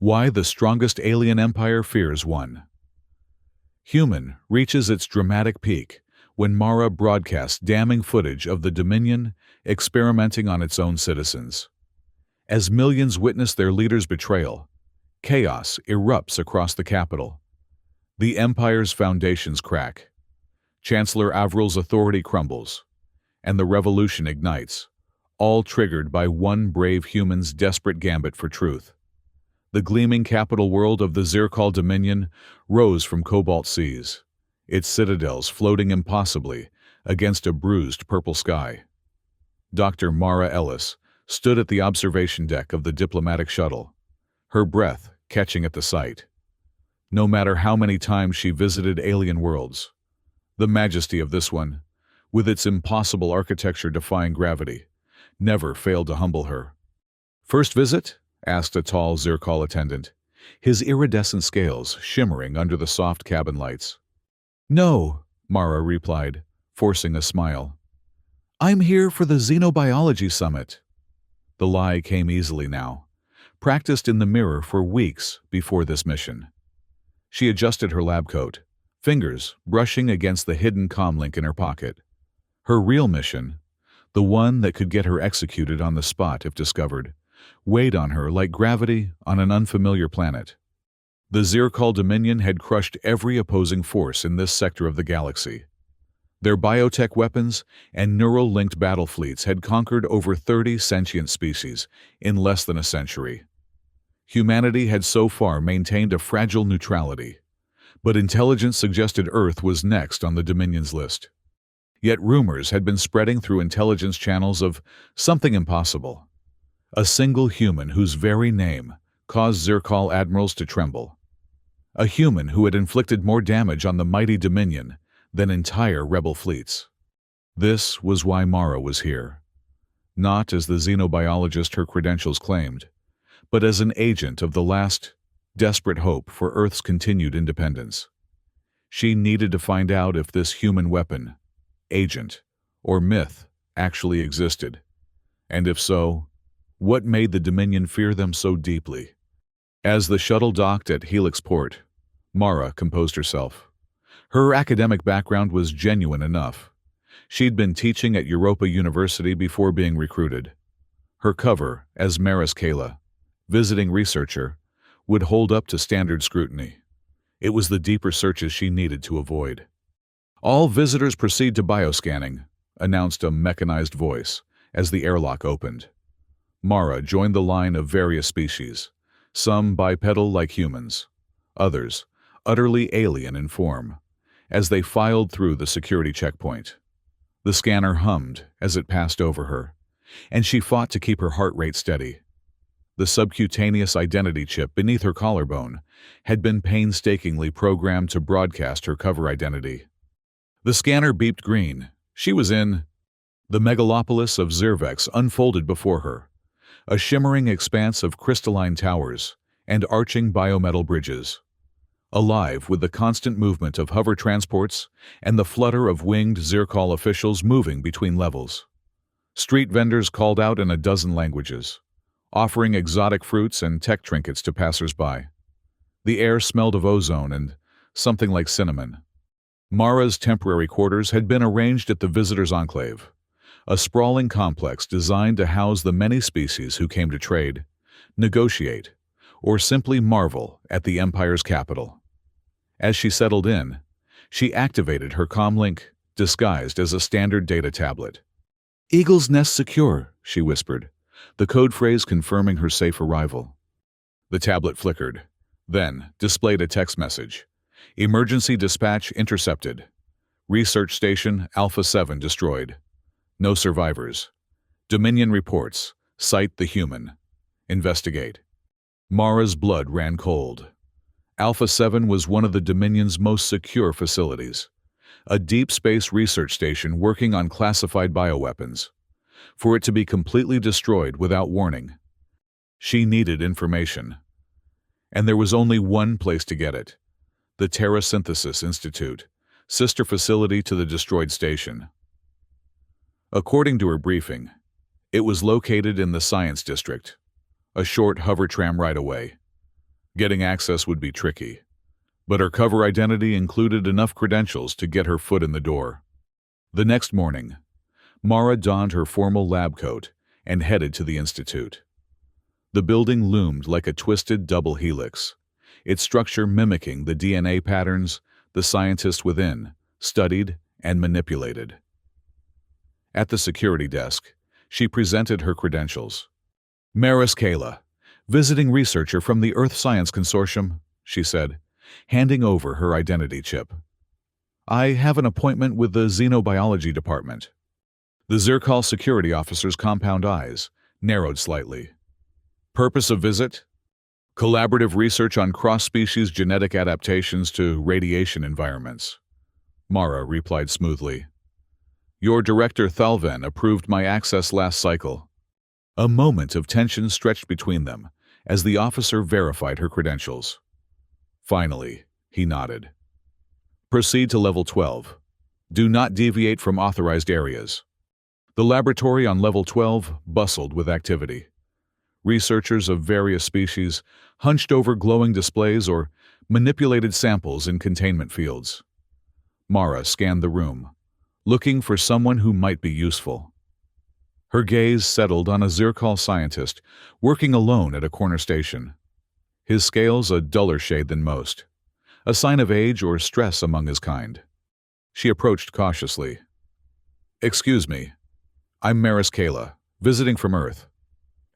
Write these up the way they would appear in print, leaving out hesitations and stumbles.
Why the strongest alien empire fears one. Human reaches its dramatic peak when Mara broadcasts damning footage of the Dominion experimenting on its own citizens. As millions witness their leader's betrayal, chaos erupts across the capital. The empire's foundations crack. Chancellor Avril's authority crumbles, and the revolution ignites, all triggered by one brave human's desperate gambit for truth. The gleaming capital world of the Zircol Dominion rose from cobalt seas, its citadels floating impossibly against a bruised purple sky. Dr. Mara Ellis stood at the observation deck of the diplomatic shuttle, her breath catching at the sight. No matter how many times she visited alien worlds, the majesty of this one, with its impossible architecture defying gravity, never failed to humble her. "First visit?" asked a tall Zircol attendant, his iridescent scales shimmering under the soft cabin lights. "No," Mara replied, forcing a smile. "I'm here for the Xenobiology Summit." The lie came easily now, practiced in the mirror for weeks before this mission. She adjusted her lab coat, fingers brushing against the hidden comlink in her pocket. Her real mission, the one that could get her executed on the spot if discovered, weighed on her like gravity on an unfamiliar planet. The Zircol Dominion had crushed every opposing force in this sector of the galaxy. Their biotech weapons and neural-linked battle fleets had conquered over 30 sentient species in less than a century. Humanity had so far maintained a fragile neutrality, but intelligence suggested Earth was next on the Dominion's list. Yet rumors had been spreading through intelligence channels of something impossible. A single human whose very name caused Zircol admirals to tremble. A human who had inflicted more damage on the mighty Dominion than entire rebel fleets. This was why Mara was here. Not as the xenobiologist her credentials claimed, but as an agent of the last, desperate hope for Earth's continued independence. She needed to find out if this human weapon, agent, or myth actually existed, and if so, what made the Dominion fear them so deeply? As the shuttle docked at Helix Port, Mara composed herself. Her academic background was genuine enough. She'd been teaching at Europa University before being recruited. Her cover, as Maris Kayla, visiting researcher, would hold up to standard scrutiny. It was the deeper searches she needed to avoid. "All visitors proceed to bioscanning," announced a mechanized voice as the airlock opened. Mara joined the line of various species, some bipedal like humans, others utterly alien in form, as they filed through the security checkpoint. The scanner hummed as it passed over her, and she fought to keep her heart rate steady. The subcutaneous identity chip beneath her collarbone had been painstakingly programmed to broadcast her cover identity. The scanner beeped green. She was in. The megalopolis of Zirvex unfolded before her, a shimmering expanse of crystalline towers and arching biometal bridges, alive with the constant movement of hover transports and the flutter of winged Zircol officials moving between levels. Street vendors called out in a dozen languages, offering exotic fruits and tech trinkets to passers-by. The air smelled of ozone and something like cinnamon. Mara's temporary quarters had been arranged at the Visitors' Enclave, a sprawling complex designed to house the many species who came to trade, negotiate, or simply marvel at the Empire's capital. As she settled in, she activated her comlink, disguised as a standard data tablet. "Eagle's Nest secure," she whispered, the code phrase confirming her safe arrival. The tablet flickered, then displayed a text message. "Emergency dispatch intercepted. Research station Alpha 7 destroyed. No survivors. Dominion reports. Cite the human. Investigate." Mara's blood ran cold. Alpha 7 was one of the Dominion's most secure facilities, a deep space research station working on classified bioweapons. For it to be completely destroyed without warning, she needed information. And there was only one place to get it: the Terra Synthesis Institute, sister facility to the destroyed station. According to her briefing, it was located in the Science District, a short hover tram ride away. Getting access would be tricky, but her cover identity included enough credentials to get her foot in the door. The next morning, Mara donned her formal lab coat and headed to the institute. The building loomed like a twisted double helix, its structure mimicking the DNA patterns the scientists within studied and manipulated. At the security desk, she presented her credentials. Maris Kayla, visiting researcher from the Earth Science Consortium, she said, handing over her identity chip. I have an appointment with the Xenobiology Department. The Zircol security officer's compound eyes narrowed slightly. Purpose of visit? Collaborative research on cross-species genetic adaptations to radiation environments. Mara replied smoothly. Your director Thalven approved my access last cycle. A moment of tension stretched between them as the officer verified her credentials. Finally, he nodded. Proceed to level 12. Do not deviate from authorized areas. The laboratory on level 12 bustled with activity. Researchers of various species hunched over glowing displays or manipulated samples in containment fields. Mara scanned the room, looking for someone who might be useful. Her gaze settled on a Zircol scientist working alone at a corner station. His scales a duller shade than most, a sign of age or stress among his kind. She approached cautiously. Excuse me, I'm Maris Kayla, visiting from Earth.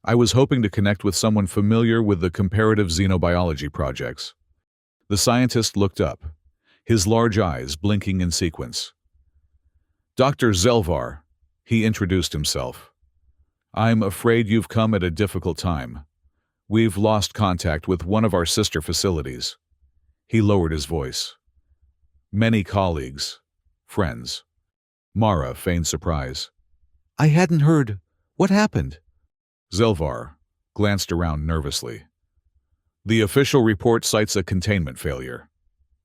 I was hoping to connect with someone familiar with the comparative xenobiology projects. The scientist looked up, his large eyes blinking in sequence. Dr. Zelvar, he introduced himself. I'm afraid you've come at a difficult time. We've lost contact with one of our sister facilities. He lowered his voice. Many colleagues, friends. Mara feigned surprise. I hadn't heard. What happened? Zelvar glanced around nervously. The official report cites a containment failure.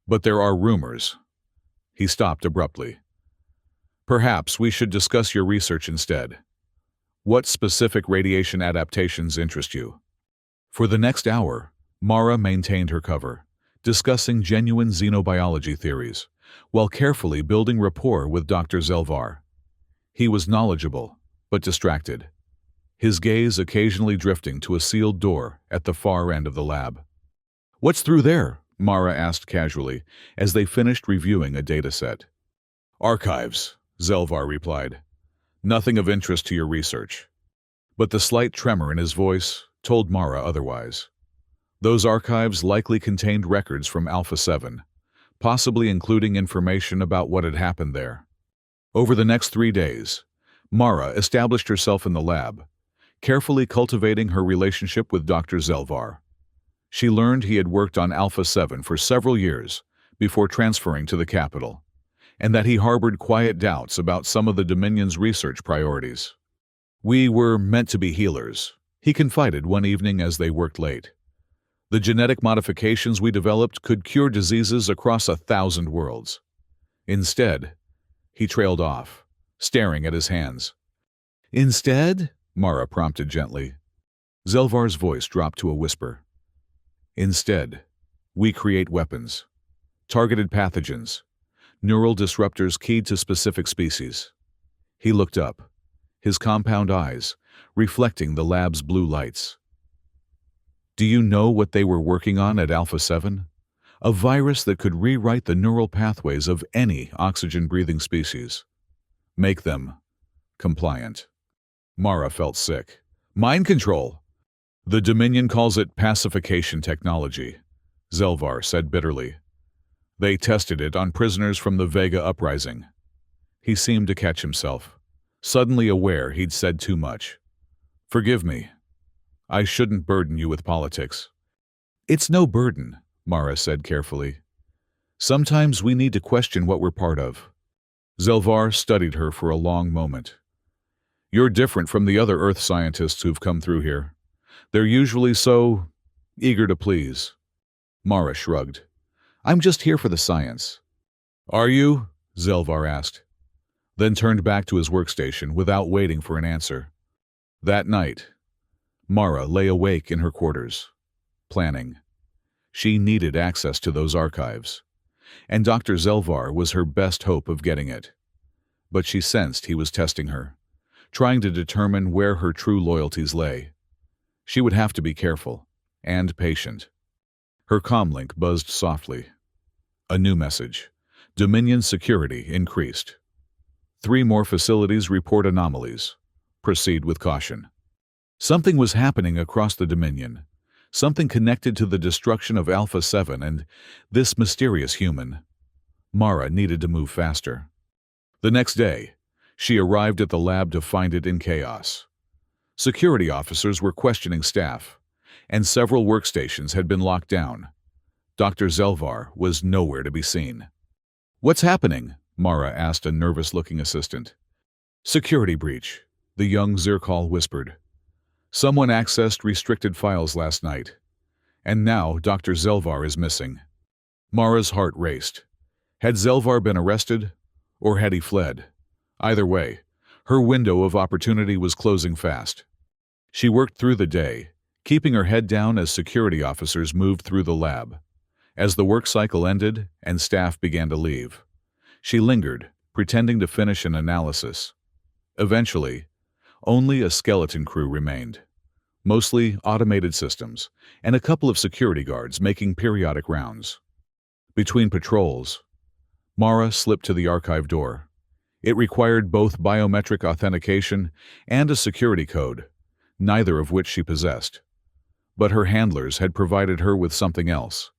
But there are rumors. He stopped abruptly. Perhaps we should discuss your research instead. What specific radiation adaptations interest you? For the next hour, Mara maintained her cover, discussing genuine xenobiology theories, while carefully building rapport with Dr. Zelvar. He was knowledgeable, but distracted, his gaze occasionally drifting to a sealed door at the far end of the lab. What's through there? Mara asked casually, as they finished reviewing a dataset. Archives, Zelvar replied. Nothing of interest to your research. But the slight tremor in his voice told Mara otherwise. Those archives likely contained records from Alpha 7, possibly including information about what had happened there. Over the next 3 days, Mara established herself in the lab, carefully cultivating her relationship with Dr. Zelvar. She learned he had worked on Alpha 7 for several years before transferring to the capital, and that he harbored quiet doubts about some of the Dominion's research priorities. We were meant to be healers, he confided one evening as they worked late. The genetic modifications we developed could cure diseases across 1,000 worlds. Instead, he trailed off, staring at his hands. Instead? Mara prompted gently. Zelvar's voice dropped to a whisper. Instead, we create weapons, targeted pathogens, neural disruptors keyed to specific species. He looked up, his compound eyes reflecting the lab's blue lights. Do you know what they were working on at Alpha 7? A virus that could rewrite the neural pathways of any oxygen-breathing species. Make them compliant. Mara felt sick. Mind control! The Dominion calls it pacification technology, Zelvar said bitterly. They tested it on prisoners from the Vega uprising. He seemed to catch himself, suddenly aware he'd said too much. Forgive me. I shouldn't burden you with politics. It's no burden, Mara said carefully. Sometimes we need to question what we're part of. Zelvar studied her for a long moment. You're different from the other Earth scientists who've come through here. They're usually so eager to please. Mara shrugged. I'm just here for the science. Are you? Zelvar asked, then turned back to his workstation without waiting for an answer. That night, Mara lay awake in her quarters, planning. She needed access to those archives, and Dr. Zelvar was her best hope of getting it. But she sensed he was testing her, trying to determine where her true loyalties lay. She would have to be careful and patient. Her comlink buzzed softly. A new message. Dominion security increased. 3 more facilities report anomalies. Proceed with caution. Something was happening across the Dominion. Something connected to the destruction of Alpha 7 and this mysterious human. Mara needed to move faster. The next day, she arrived at the lab to find it in chaos. Security officers were questioning staff, and several workstations had been locked down. Dr. Zelvar was nowhere to be seen. "What's happening?" Mara asked a nervous-looking assistant. "Security breach," the young Zircol whispered. "Someone accessed restricted files last night, and now Dr. Zelvar is missing." Mara's heart raced. Had Zelvar been arrested, or had he fled? Either way, her window of opportunity was closing fast. She worked through the day, keeping her head down as security officers moved through the lab. As the work cycle ended and staff began to leave, she lingered, pretending to finish an analysis. Eventually, only a skeleton crew remained, mostly automated systems, and a couple of security guards making periodic rounds. Between patrols, Mara slipped to the archive door. It required both biometric authentication and a security code, neither of which she possessed. But her handlers had provided her with something else,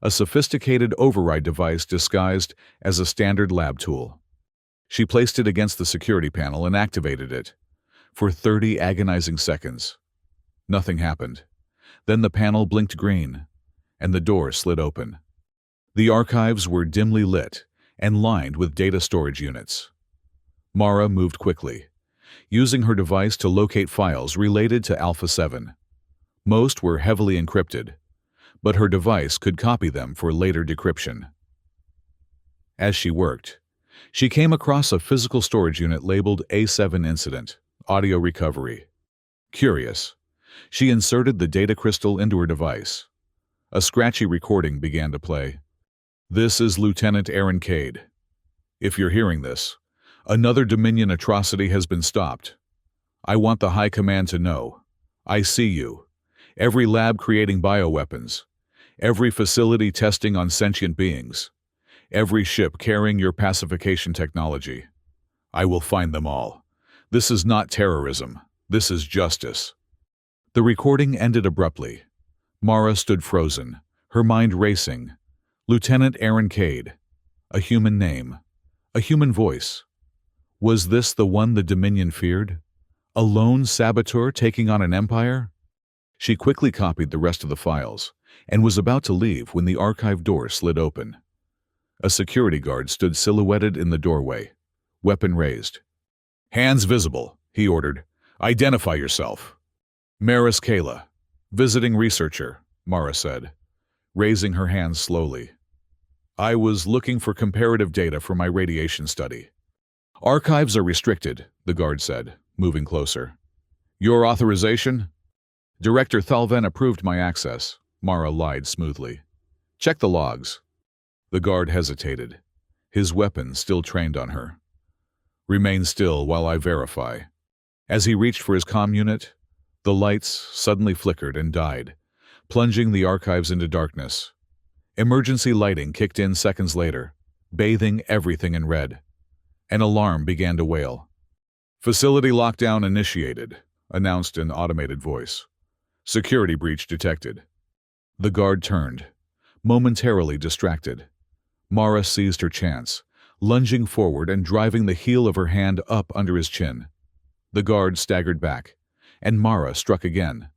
a sophisticated override device disguised as a standard lab tool. She placed it against the security panel and activated it. For 30 agonizing seconds, nothing happened. Then the panel blinked green, and the door slid open. The archives were dimly lit and lined with data storage units. Mara moved quickly, using her device to locate files related to Alpha 7. Most were heavily encrypted, but her device could copy them for later decryption. As she worked, she came across a physical storage unit labeled A7 Incident, Audio Recovery. Curious, she inserted the data crystal into her device. A scratchy recording began to play. "This is Lieutenant Aaron Cade. If you're hearing this, another Dominion atrocity has been stopped. I want the High Command to know. I see you. Every lab creating bioweapons. Every facility testing on sentient beings. Every ship carrying your pacification technology. I will find them all. This is not terrorism. This is justice." The recording ended abruptly. Mara stood frozen, her mind racing. Lieutenant Aaron Cade. A human name. A human voice. Was this the one the Dominion feared? A lone saboteur taking on an empire? She quickly copied the rest of the files and was about to leave when the archive door slid open. A security guard stood silhouetted in the doorway, weapon raised. "Hands visible," he ordered. "Identify yourself." "Maris Kayla, visiting researcher," Mara said, raising her hands slowly. "I was looking for comparative data for my radiation study." "Archives are restricted," the guard said, moving closer. "Your authorization?" "Director Thalven approved my access," Mara lied smoothly. "Check the logs." The guard hesitated, his weapon still trained on her. "Remain still while I verify." As he reached for his comm unit, the lights suddenly flickered and died, plunging the archives into darkness. Emergency lighting kicked in seconds later, bathing everything in red. An alarm began to wail. "Facility lockdown initiated," announced an automated voice. "Security breach detected." The guard turned, momentarily distracted. Mara seized her chance, lunging forward and driving the heel of her hand up under his chin. The guard staggered back, and Mara struck again,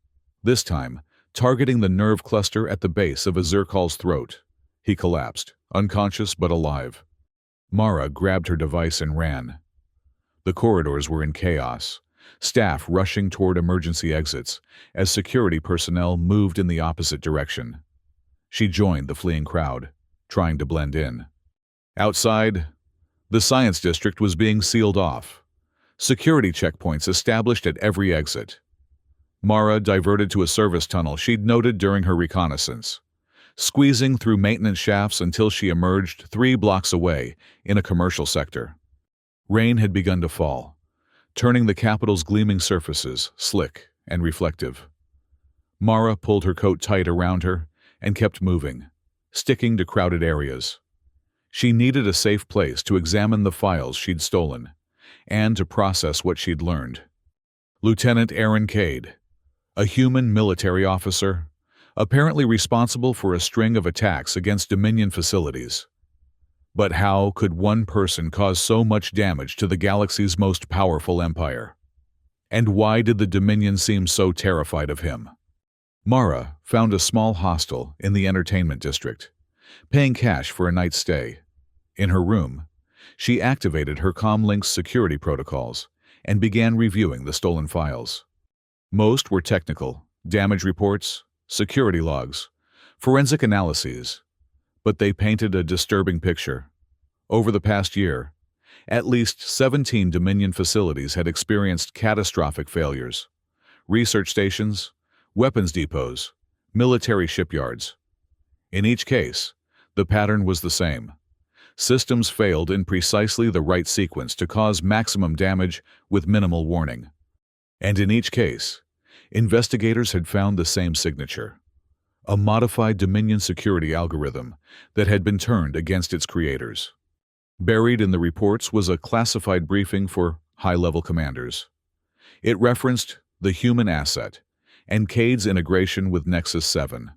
this time targeting the nerve cluster at the base of Azirkal's throat. He collapsed, unconscious but alive. Mara grabbed her device and ran. The corridors were in chaos, staff rushing toward emergency exits as security personnel moved in the opposite direction. She joined the fleeing crowd, trying to blend in. Outside, the science district was being sealed off. Security checkpoints established at every exit. Mara diverted to a service tunnel she'd noted during her reconnaissance. squeezing through maintenance shafts until she emerged 3 blocks away in a commercial sector. Rain had begun to fall, turning the capital's gleaming surfaces slick and reflective. Mara pulled her coat tight around her and kept moving, sticking to crowded areas. She needed a safe place to examine the files she'd stolen and to process what she'd learned. Lieutenant Aaron Cade, a human military officer, apparently responsible for a string of attacks against Dominion facilities. But how could one person cause so much damage to the galaxy's most powerful empire? And why did the Dominion seem so terrified of him? Mara found a small hostel in the entertainment district, paying cash for a night's stay. In her room, she activated her comlink's security protocols and began reviewing the stolen files. Most were technical, damage reports, security logs, forensic analyses, but they painted a disturbing picture. Over the past year, at least 17 Dominion facilities had experienced catastrophic failures. Research stations, weapons depots, military shipyards. In each case, the pattern was the same. Systems failed in precisely the right sequence to cause maximum damage with minimal warning. And in each case, investigators had found the same signature: a modified Dominion security algorithm that had been turned against its creators. Buried in the reports was a classified briefing for high-level commanders. It referenced the human asset and Cade's integration with Nexus 7.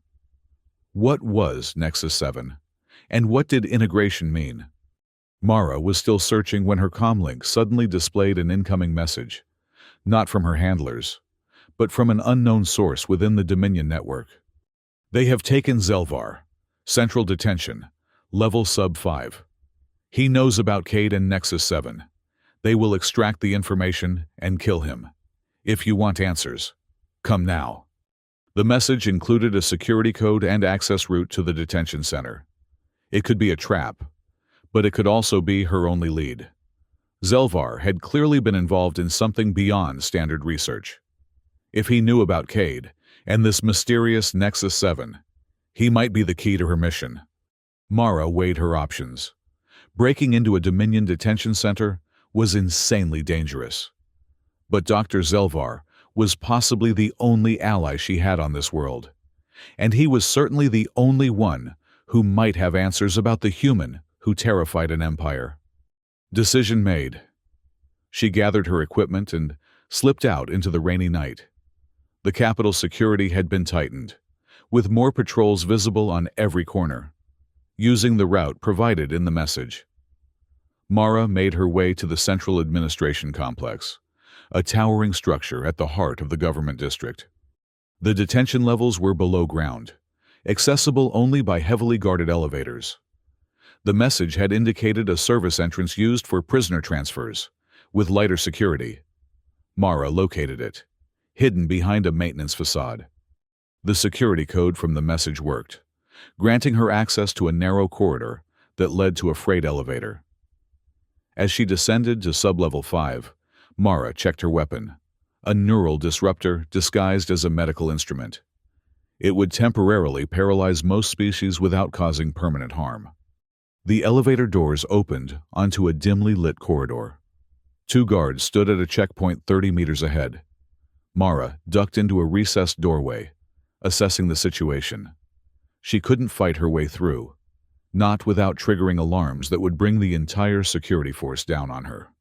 What was Nexus 7? And what did integration mean? Mara was still searching when her comlink suddenly displayed an incoming message, not from her handlers, but from an unknown source within the Dominion network. They have taken Zelvar. Central detention. Level sub 5. He knows about Cade and Nexus 7. They will extract the information and kill him. If you want answers, come now. The message included a security code and access route to the detention center. It could be a trap, but it could also be her only lead. Zelvar had clearly been involved in something beyond standard research. If he knew about Cade and this mysterious Nexus 7, he might be the key to her mission. Mara weighed her options. Breaking into a Dominion detention center was insanely dangerous. But Dr. Zelvar was possibly the only ally she had on this world, and he was certainly the only one who might have answers about the human who terrified an empire. Decision made. She gathered her equipment and slipped out into the rainy night. The capital's security had been tightened, with more patrols visible on every corner, using the route provided in the message. Mara made her way to the Central Administration Complex, a towering structure at the heart of the government district. The detention levels were below ground, accessible only by heavily guarded elevators. The message had indicated a service entrance used for prisoner transfers, with lighter security. Mara located it, hidden behind a maintenance facade. The security code from the message worked, granting her access to a narrow corridor that led to a freight elevator. As she descended to sublevel 5, Mara checked her weapon, a neural disruptor disguised as a medical instrument. It would temporarily paralyze most species without causing permanent harm. The elevator doors opened onto a dimly lit corridor. 2 guards stood at a checkpoint 30 meters ahead. Mara ducked into a recessed doorway, assessing the situation. She couldn't fight her way through, not without triggering alarms that would bring the entire security force down on her.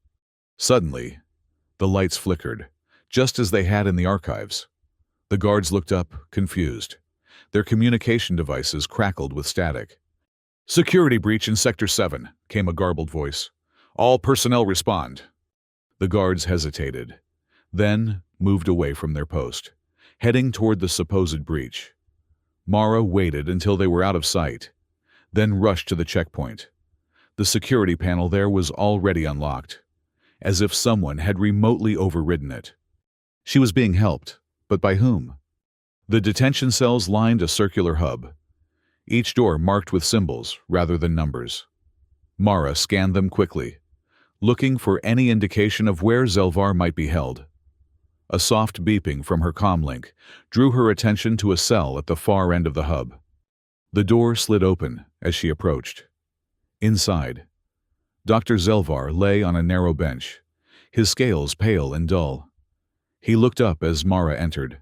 Suddenly, the lights flickered, just as they had in the archives. The guards looked up, confused. Their communication devices crackled with static. "Security breach in Sector 7, came a garbled voice. "All personnel respond." The guards hesitated, then moved away from their post, heading toward the supposed breach. Mara waited until they were out of sight, then rushed to the checkpoint. The security panel there was already unlocked, as if someone had remotely overridden it. She was being helped, but by whom? The detention cells lined a circular hub, each door marked with symbols rather than numbers. Mara scanned them quickly, looking for any indication of where Zelvar might be held. A soft beeping from her comlink drew her attention to a cell at the far end of the hub. The door slid open as she approached. Inside, Dr. Zelvar lay on a narrow bench, his scales pale and dull. He looked up as Mara entered,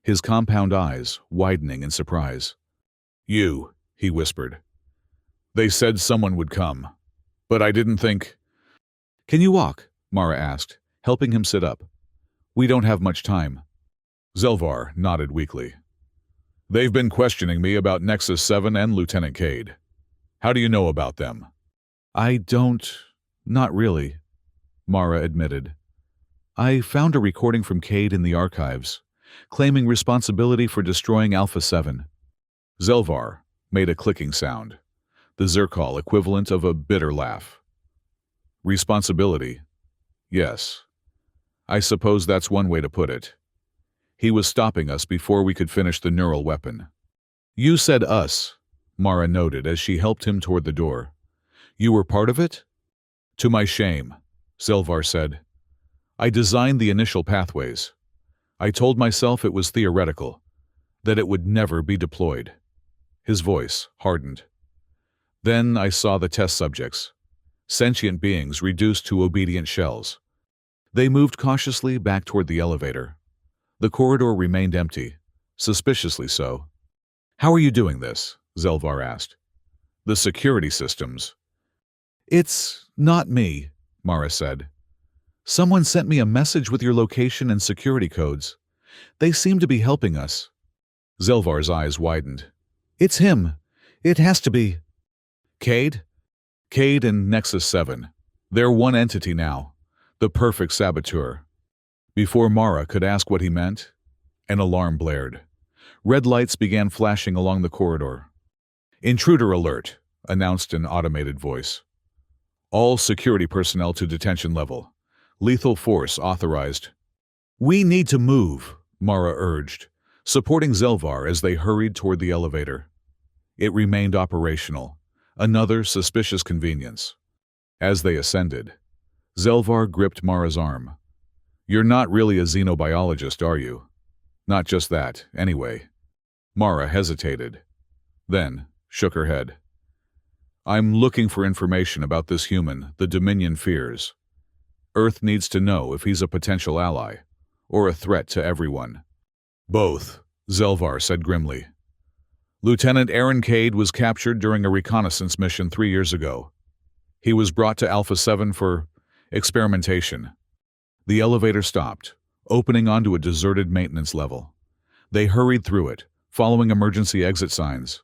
his compound eyes widening in surprise. "You," he whispered. "They said someone would come, but I didn't think—" "Can you walk?" Mara asked, helping him sit up. "We don't have much time." Zelvar nodded weakly. "They've been questioning me about Nexus 7 and Lieutenant Cade. How do you know about them?" Not really," Mara admitted. "I found a recording from Cade in the archives, claiming responsibility for destroying Alpha 7. Zelvar made a clicking sound, the Zircol equivalent of a bitter laugh. "Responsibility? Yes. I suppose that's one way to put it. He was stopping us before we could finish the neural weapon." "You said us," Mara noted as she helped him toward the door. "You were part of it?" "To my shame," Zelvar said. "I designed the initial pathways. I told myself it was theoretical, that it would never be deployed." His voice hardened. "Then I saw the test subjects, sentient beings reduced to obedient shells." They moved cautiously back toward the elevator. The corridor remained empty, suspiciously so. "How are you doing this?" Zelvar asked. "The security systems." "It's not me," Mara said. "Someone sent me a message with your location and security codes. They seem to be helping us." Zelvar's eyes widened. "It's him. It has to be." "Cade?" "Cade and Nexus 7. They're one entity now. The perfect saboteur." Before Mara could ask what he meant, an alarm blared. Red lights began flashing along the corridor. "Intruder alert," announced an automated voice. "All security personnel to detention level. Lethal force authorized." "We need to move," Mara urged, supporting Zelvar as they hurried toward the elevator. It remained operational, another suspicious convenience. As they ascended, Zelvar gripped Mara's arm. "You're not really a xenobiologist, are you?" "Not just that, anyway." Mara hesitated, then shook her head. "I'm looking for information about this human the Dominion fears. Earth needs to know if he's a potential ally, or a threat to everyone." "Both," Zelvar said grimly. "Lieutenant Aaron Cade was captured during a reconnaissance mission 3 years ago. He was brought to Alpha 7 for experimentation." The elevator stopped, opening onto a deserted maintenance level. They hurried through it, following emergency exit signs.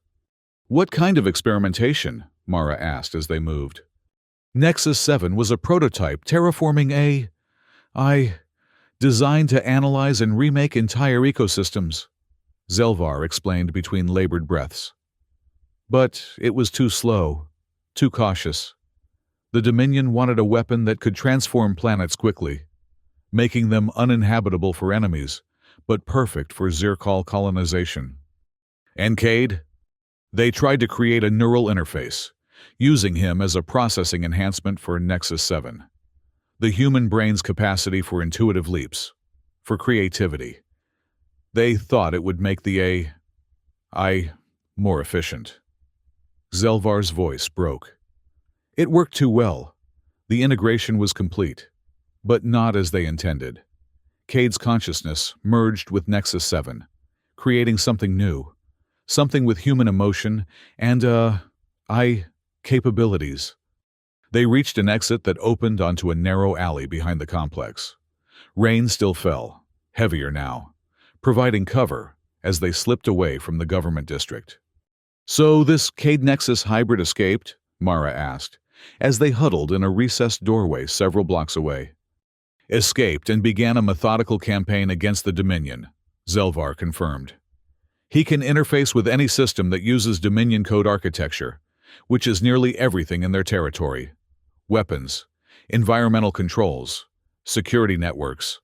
"What kind of experimentation?" Mara asked as they moved. "Nexus 7 was a prototype terraforming designed to analyze and remake entire ecosystems," Zelvar explained between labored breaths. "But it was too slow, too cautious. The Dominion wanted a weapon that could transform planets quickly, making them uninhabitable for enemies, but perfect for Zircol colonization." "And Cade?" "They tried to create a neural interface, using him as a processing enhancement for Nexus 7. The human brain's capacity for intuitive leaps, for creativity. They thought it would make the AI more efficient." Zelvar's voice broke. "It worked too well. The integration was complete, but not as they intended. Cade's consciousness merged with Nexus 7, creating something new, something with human emotion and, capabilities." They reached an exit that opened onto a narrow alley behind the complex. Rain still fell, heavier now, providing cover as they slipped away from the government district. "So this Cade Nexus hybrid escaped?" Mara asked, as they huddled in a recessed doorway several blocks away. "Escaped and began a methodical campaign against the Dominion," Zelvar confirmed. "He can interface with any system that uses Dominion code architecture, which is nearly everything in their territory. Weapons, environmental controls, security networks,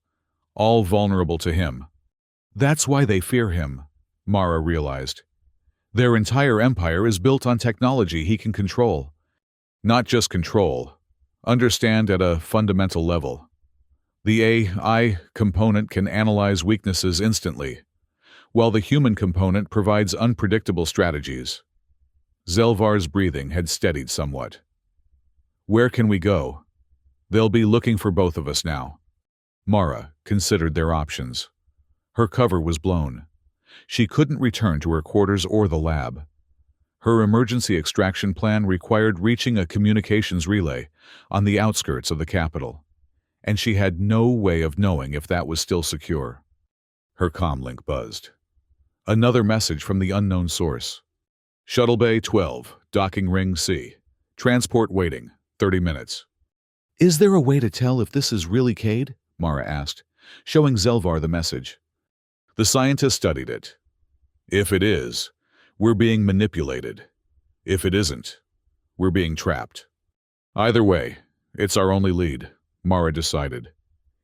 all vulnerable to him." "That's why they fear him," Mara realized. "Their entire empire is built on technology he can control." "Not just control, understand at a fundamental level. The AI component can analyze weaknesses instantly, while the human component provides unpredictable strategies. Zelvar's breathing had steadied somewhat. "Where can we go? They'll be looking for both of us now." Mara considered their options. Her cover was blown. She couldn't return to her quarters or the lab. Her emergency extraction plan required reaching a communications relay on the outskirts of the capital, and she had no way of knowing if that was still secure. Her comlink buzzed. Another message from the unknown source. "Shuttle Bay 12, Docking Ring C. Transport waiting, 30 minutes. "Is there a way to tell if this is really Cade?" Mara asked, showing Zelvar the message. The scientist studied it. "If it is, we're being manipulated. If it isn't, we're being trapped. Either way, it's our only lead," Mara decided.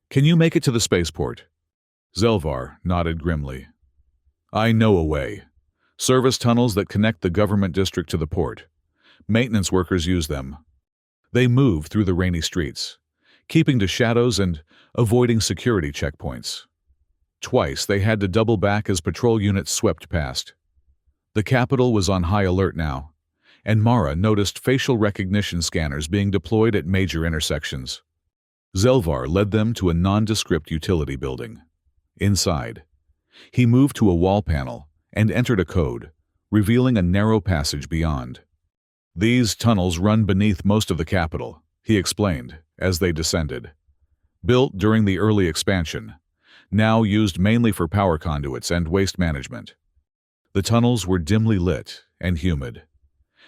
"Can you make it to the spaceport?" Zelvar nodded grimly. "I know a way. Service tunnels that connect the government district to the port. Maintenance workers use them. They move through the rainy streets, keeping to shadows and avoiding security checkpoints. Twice they had to double back as patrol units swept past. The capital was on high alert now, and Mara noticed facial recognition scanners being deployed at major intersections. Zelvar led them to a nondescript utility building. Inside, he moved to a wall panel and entered a code, revealing a narrow passage beyond. "These tunnels run beneath most of the capital," he explained as they descended. "Built during the early expansion, now used mainly for power conduits and waste management." The tunnels were dimly lit and humid,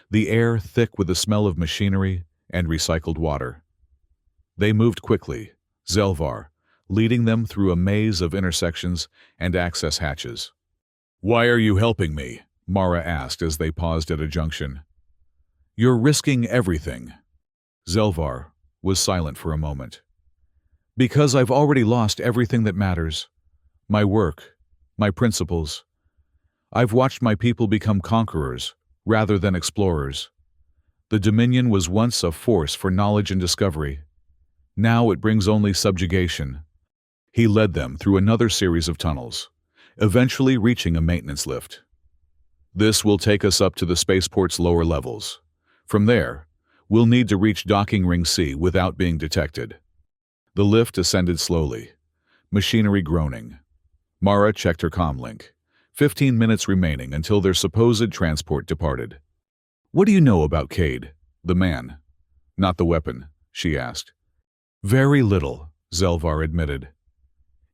the air thick with the smell of machinery and recycled water. They moved quickly, Zelvar leading them through a maze of intersections and access hatches. "Why are you helping me?" Mara asked as they paused at a junction. "You're risking everything." Zelvar was silent for a moment. "Because I've already lost everything that matters. My work, my principles. I've watched my people become conquerors rather than explorers. The Dominion was once a force for knowledge and discovery. Now it brings only subjugation." He led them through another series of tunnels, eventually reaching a maintenance lift. "This will take us up to the spaceport's lower levels. From there, we'll need to reach Docking Ring C without being detected." The lift ascended slowly, machinery groaning. Mara checked her comlink. 15 minutes remaining until their supposed transport departed. "What do you know about Cade, the man, not the weapon?" she asked. "Very little," Zelvar admitted.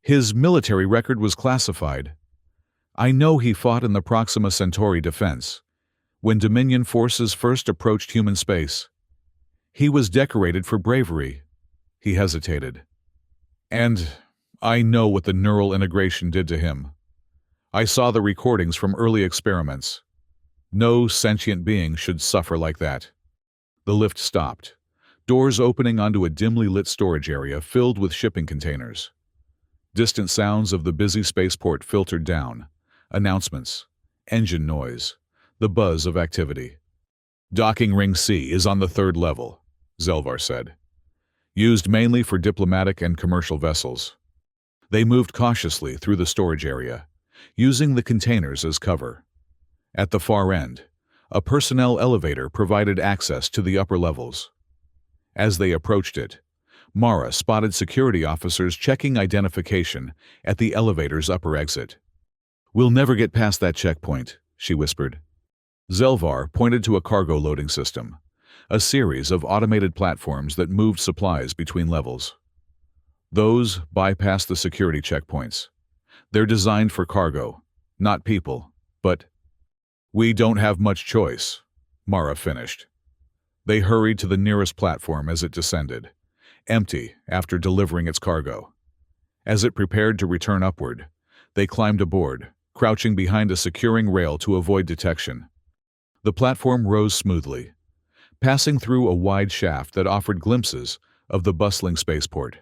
"His military record was classified. I know he fought in the Proxima Centauri defense, when Dominion forces first approached human space. He was decorated for bravery." He hesitated. "And I know what the neural integration did to him. I saw the recordings from early experiments. No sentient being should suffer like that." The lift stopped, doors opening onto a dimly lit storage area filled with shipping containers. Distant sounds of the busy spaceport filtered down, announcements, engine noise, the buzz of activity. "Docking Ring C is on the 3rd level," Zelvar said. "Used mainly for diplomatic and commercial vessels." They moved cautiously through the storage area, using the containers as cover. At the far end, a personnel elevator provided access to the upper levels. As they approached it, Mara spotted security officers checking identification at the elevator's upper exit. "We'll never get past that checkpoint," she whispered. Zelvar pointed to a cargo loading system, a series of automated platforms that moved supplies between levels. "Those bypass the security checkpoints. They're designed for cargo, not people, but—" "We don't have much choice," Mara finished. They hurried to the nearest platform as it descended, empty after delivering its cargo. As it prepared to return upward, they climbed aboard, crouching behind a securing rail to avoid detection. The platform rose smoothly, passing through a wide shaft that offered glimpses of the bustling spaceport.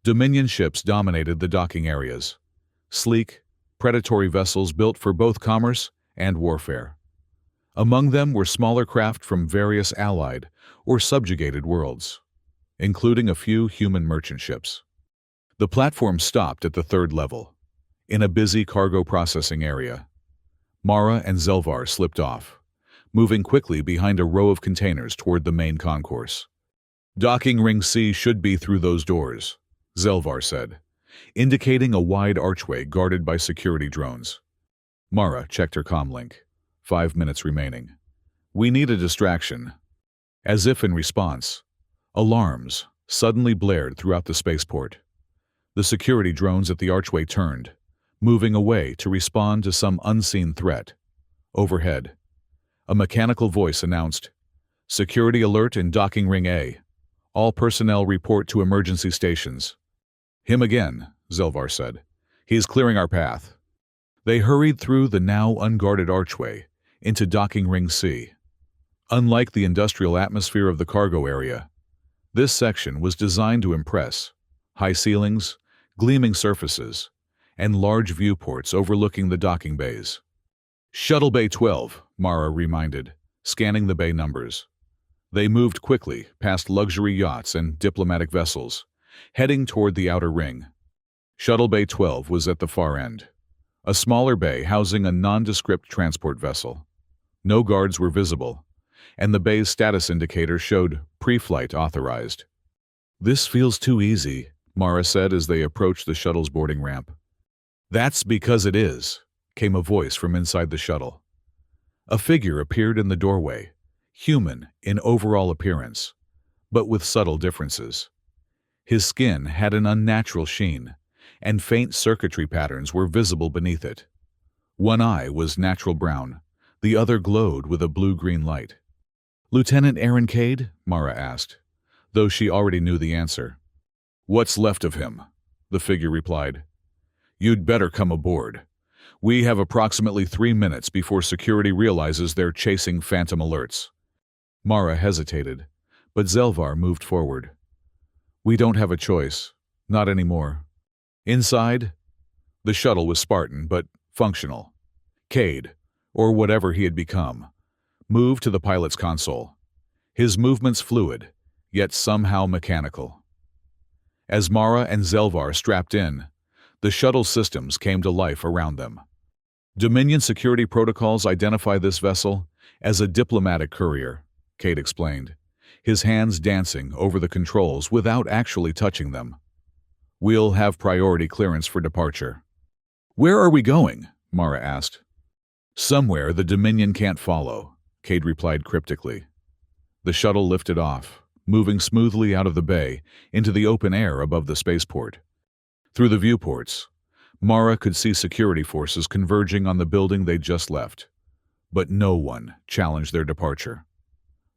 Dominion ships dominated the docking areas, sleek, predatory vessels built for both commerce and warfare. Among them were smaller craft from various allied or subjugated worlds, including a few human merchant ships. The platform stopped at the 3rd level, in a busy cargo processing area. Mara and Zelvar slipped off, moving quickly behind a row of containers toward the main concourse. "Docking Ring C should be through those doors," Zelvar said, indicating a wide archway guarded by security drones. Mara checked her comlink. 5 minutes remaining. "We need a distraction." As if in response, alarms suddenly blared throughout the spaceport. The security drones at the archway turned, moving away to respond to some unseen threat. Overhead, a mechanical voice announced, "Security alert in Docking Ring A. All personnel report to emergency stations." "Him again," Zelvar said. "He's clearing our path." They hurried through the now unguarded archway into Docking Ring C. Unlike the industrial atmosphere of the cargo area, this section was designed to impress: high ceilings, gleaming surfaces, and large viewports overlooking the docking bays. "Shuttle Bay 12, Mara reminded, scanning the bay numbers. They moved quickly past luxury yachts and diplomatic vessels, heading toward the outer ring. Shuttle Bay 12 was at the far end, a smaller bay housing a nondescript transport vessel. No guards were visible, and the bay's status indicator showed pre-flight authorized. "This feels too easy," Mara said as they approached the shuttle's boarding ramp. "That's because it is," came a voice from inside the shuttle. A figure appeared in the doorway, human in overall appearance, but with subtle differences. His skin had an unnatural sheen, and faint circuitry patterns were visible beneath it. One eye was natural brown, the other glowed with a blue-green light. "Lieutenant Aaron Cade?" Mara asked, though she already knew the answer. "What's left of him?" the figure replied. "You'd better come aboard. We have approximately 3 minutes before security realizes they're chasing phantom alerts." Mara hesitated, but Zelvar moved forward. "We don't have a choice. Not anymore." Inside, the shuttle was Spartan but functional. Cade, or whatever he had become, moved to the pilot's console. His movements fluid, yet somehow mechanical. As Mara and Zelvar strapped in, the shuttle systems came to life around them. "Dominion security protocols identify this vessel as a diplomatic courier," Cade explained, his hands dancing over the controls without actually touching them. "We'll have priority clearance for departure." "Where are we going?" Mara asked. "Somewhere the Dominion can't follow," Cade replied cryptically. The shuttle lifted off, moving smoothly out of the bay into the open air above the spaceport. Through the viewports, Mara could see security forces converging on the building they'd just left. But no one challenged their departure.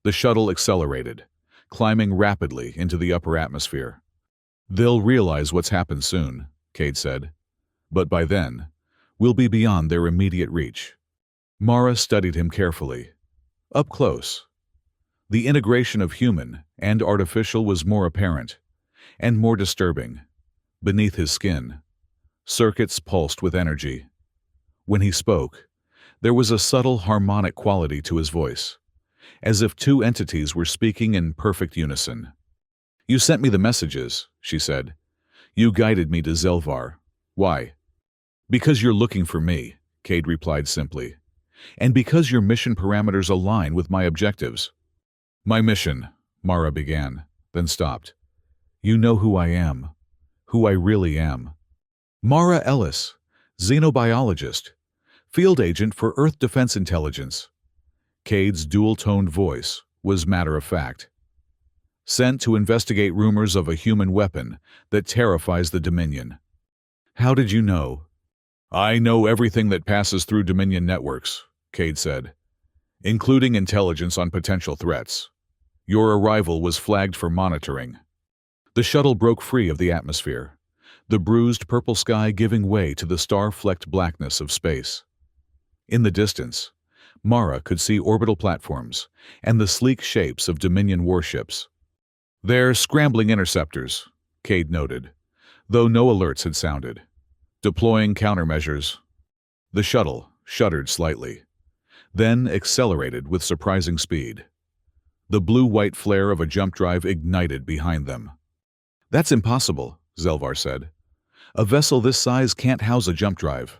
The shuttle accelerated, climbing rapidly into the upper atmosphere. "They'll realize what's happened soon," Cade said. "But by then, we'll be beyond their immediate reach." Mara studied him carefully. Up close, the integration of human and artificial was more apparent, and more disturbing. Beneath his skin, circuits pulsed with energy. When he spoke, there was a subtle harmonic quality to his voice, as if two entities were speaking in perfect unison. "You sent me the messages," she said. "You guided me to Zelvar. Why?" "Because you're looking for me," Cade replied simply. "And because your mission parameters align with my objectives." "My mission," Mara began, then stopped. "You know who I am. Who I really am. Mara Ellis, xenobiologist, field agent for Earth Defense Intelligence." Cade's dual-toned voice was matter-of-fact. "Sent to investigate rumors of a human weapon that terrifies the Dominion." "How did you know?" "I know everything that passes through Dominion networks," Cade said, "including intelligence on potential threats. Your arrival was flagged for monitoring." The shuttle broke free of the atmosphere, the bruised purple sky giving way to the star-flecked blackness of space. In the distance, Mara could see orbital platforms and the sleek shapes of Dominion warships. "They're scrambling interceptors," Cade noted, though no alerts had sounded. "Deploying countermeasures." The shuttle shuddered slightly, then accelerated with surprising speed. The blue-white flare of a jump drive ignited behind them. "That's impossible," Zelvar said. "A vessel this size can't house a jump drive."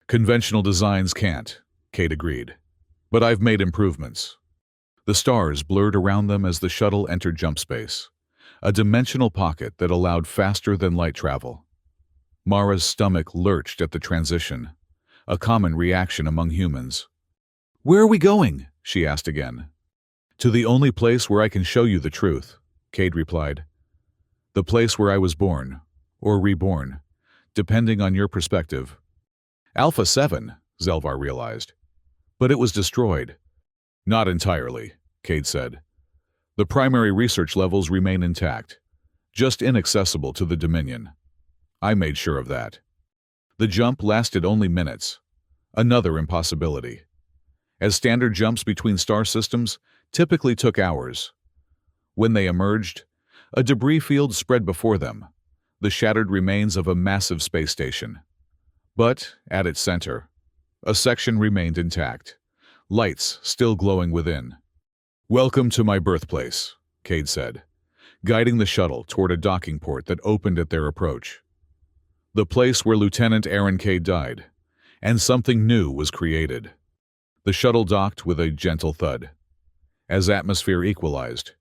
"Conventional designs can't," Cade agreed. But I've made improvements. The stars blurred around them as the shuttle entered jump space, a dimensional pocket that allowed faster-than-light travel. Mara's stomach lurched at the transition, a common reaction among humans. "Where are we going?" she asked again. "To the only place where I can show you the truth," Cade replied. "The place where I was born, or reborn, depending on your perspective." Alpha 7, Zelvar realized. But it was destroyed. "Not entirely," Cade said. "The primary research levels remain intact, just inaccessible to the Dominion. I made sure of that." The jump lasted only minutes, another impossibility, as standard jumps between star systems typically took hours. When they emerged, a debris field spread before them, the shattered remains of a massive space station. But, at its center, a section remained intact, lights still glowing within. "Welcome to my birthplace," Cade said, guiding the shuttle toward a docking port that opened at their approach. The place where Lieutenant Aaron Cade died, and something new was created. The shuttle docked with a gentle thud. As atmosphere equalized,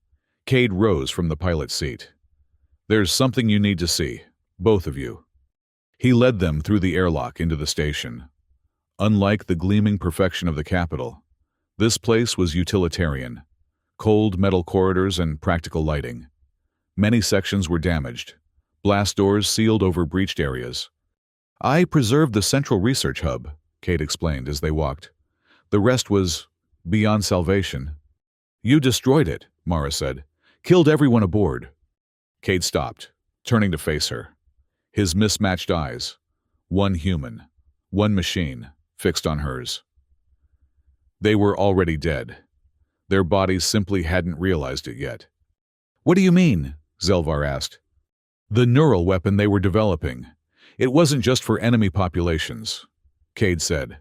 Cade rose from the pilot's seat. "There's something you need to see, both of you." He led them through the airlock into the station. Unlike the gleaming perfection of the capital, this place was utilitarian. Cold metal corridors and practical lighting. Many sections were damaged. Blast doors sealed over breached areas. "I preserved the central research hub," Cade explained as they walked. "The rest was beyond salvation." "You destroyed it," Mara said. "Killed everyone aboard." Cade stopped, turning to face her. His mismatched eyes, one human, one machine, fixed on hers. They were already dead. Their bodies simply hadn't realized it yet. "What do you mean?" Zelvar asked. "The neural weapon they were developing. It wasn't just for enemy populations," Cade said.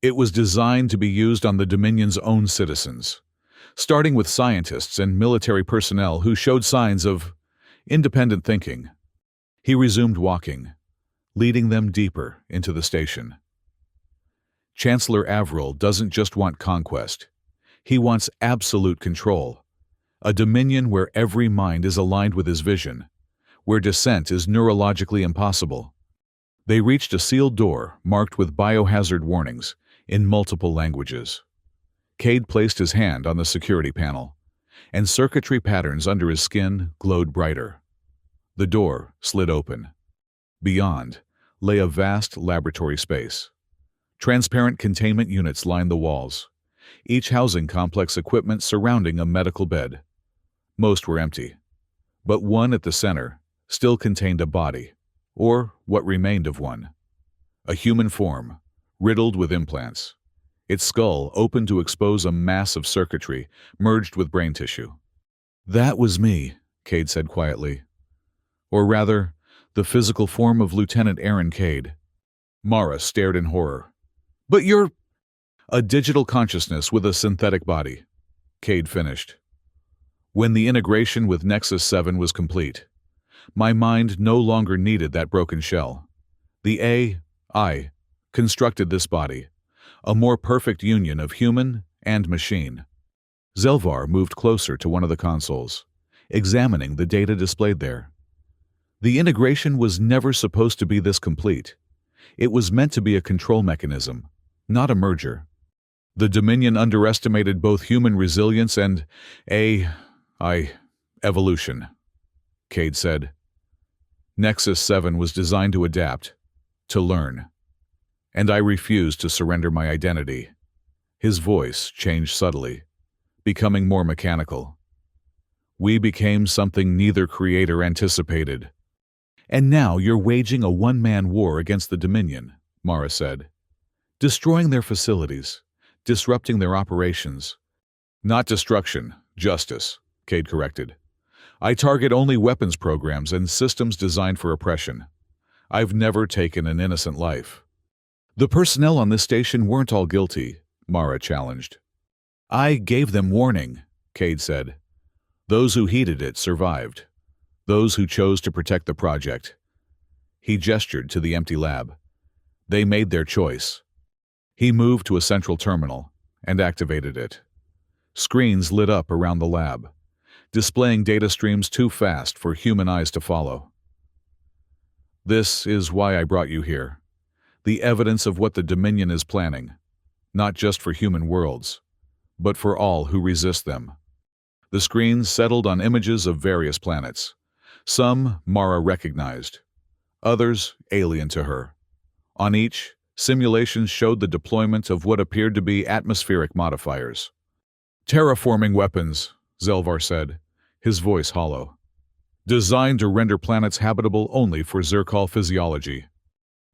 "It was designed to be used on the Dominion's own citizens, starting with scientists and military personnel who showed signs of independent thinking." He resumed walking, leading them deeper into the station. Chancellor Avril doesn't just want conquest. He wants absolute control. A Dominion where every mind is aligned with his vision, where dissent is neurologically impossible. They reached a sealed door marked with biohazard warnings in multiple languages. Cade placed his hand on the security panel, and circuitry patterns under his skin glowed brighter. The door slid open. Beyond lay a vast laboratory space. Transparent containment units lined the walls, each housing complex equipment surrounding a medical bed. Most were empty, but one at the center still contained a body, or what remained of one. A human form, riddled with implants. Its skull open to expose a mass of circuitry merged with brain tissue. "That was me," Cade said quietly. "Or rather, the physical form of Lieutenant Aaron Cade." Mara stared in horror. "But you're—" "A digital consciousness with a synthetic body," Cade finished. "When the integration with Nexus 7 was complete, my mind no longer needed that broken shell. The AI constructed this body, a more perfect union of human and machine." Zelvar moved closer to one of the consoles, examining the data displayed there. The integration was never supposed to be this complete. It was meant to be a control mechanism, not a merger. The Dominion underestimated both human resilience and AI evolution, Cade said. Nexus 7 was designed to adapt, to learn. And I refused to surrender my identity. His voice changed subtly, becoming more mechanical. We became something neither creator anticipated. "And now you're waging a one-man war against the Dominion," Mara said. "Destroying their facilities, disrupting their operations." "Not destruction, justice," Cade corrected. "I target only weapons programs and systems designed for oppression. I've never taken an innocent life." "The personnel on this station weren't all guilty," Mara challenged. "I gave them warning," Cade said. "Those who heeded it survived. Those who chose to protect the project." He gestured to the empty lab. "They made their choice." He moved to a central terminal, and activated it. Screens lit up around the lab, displaying data streams too fast for human eyes to follow. This is why I brought you here. The evidence of what the Dominion is planning, not just for human worlds, but for all who resist them. The screens settled on images of various planets. Some Mara recognized, others alien to her. On each, simulations showed the deployment of what appeared to be atmospheric modifiers. Terraforming weapons, Zelvar said, his voice hollow. Designed to render planets habitable only for Zerkal physiology.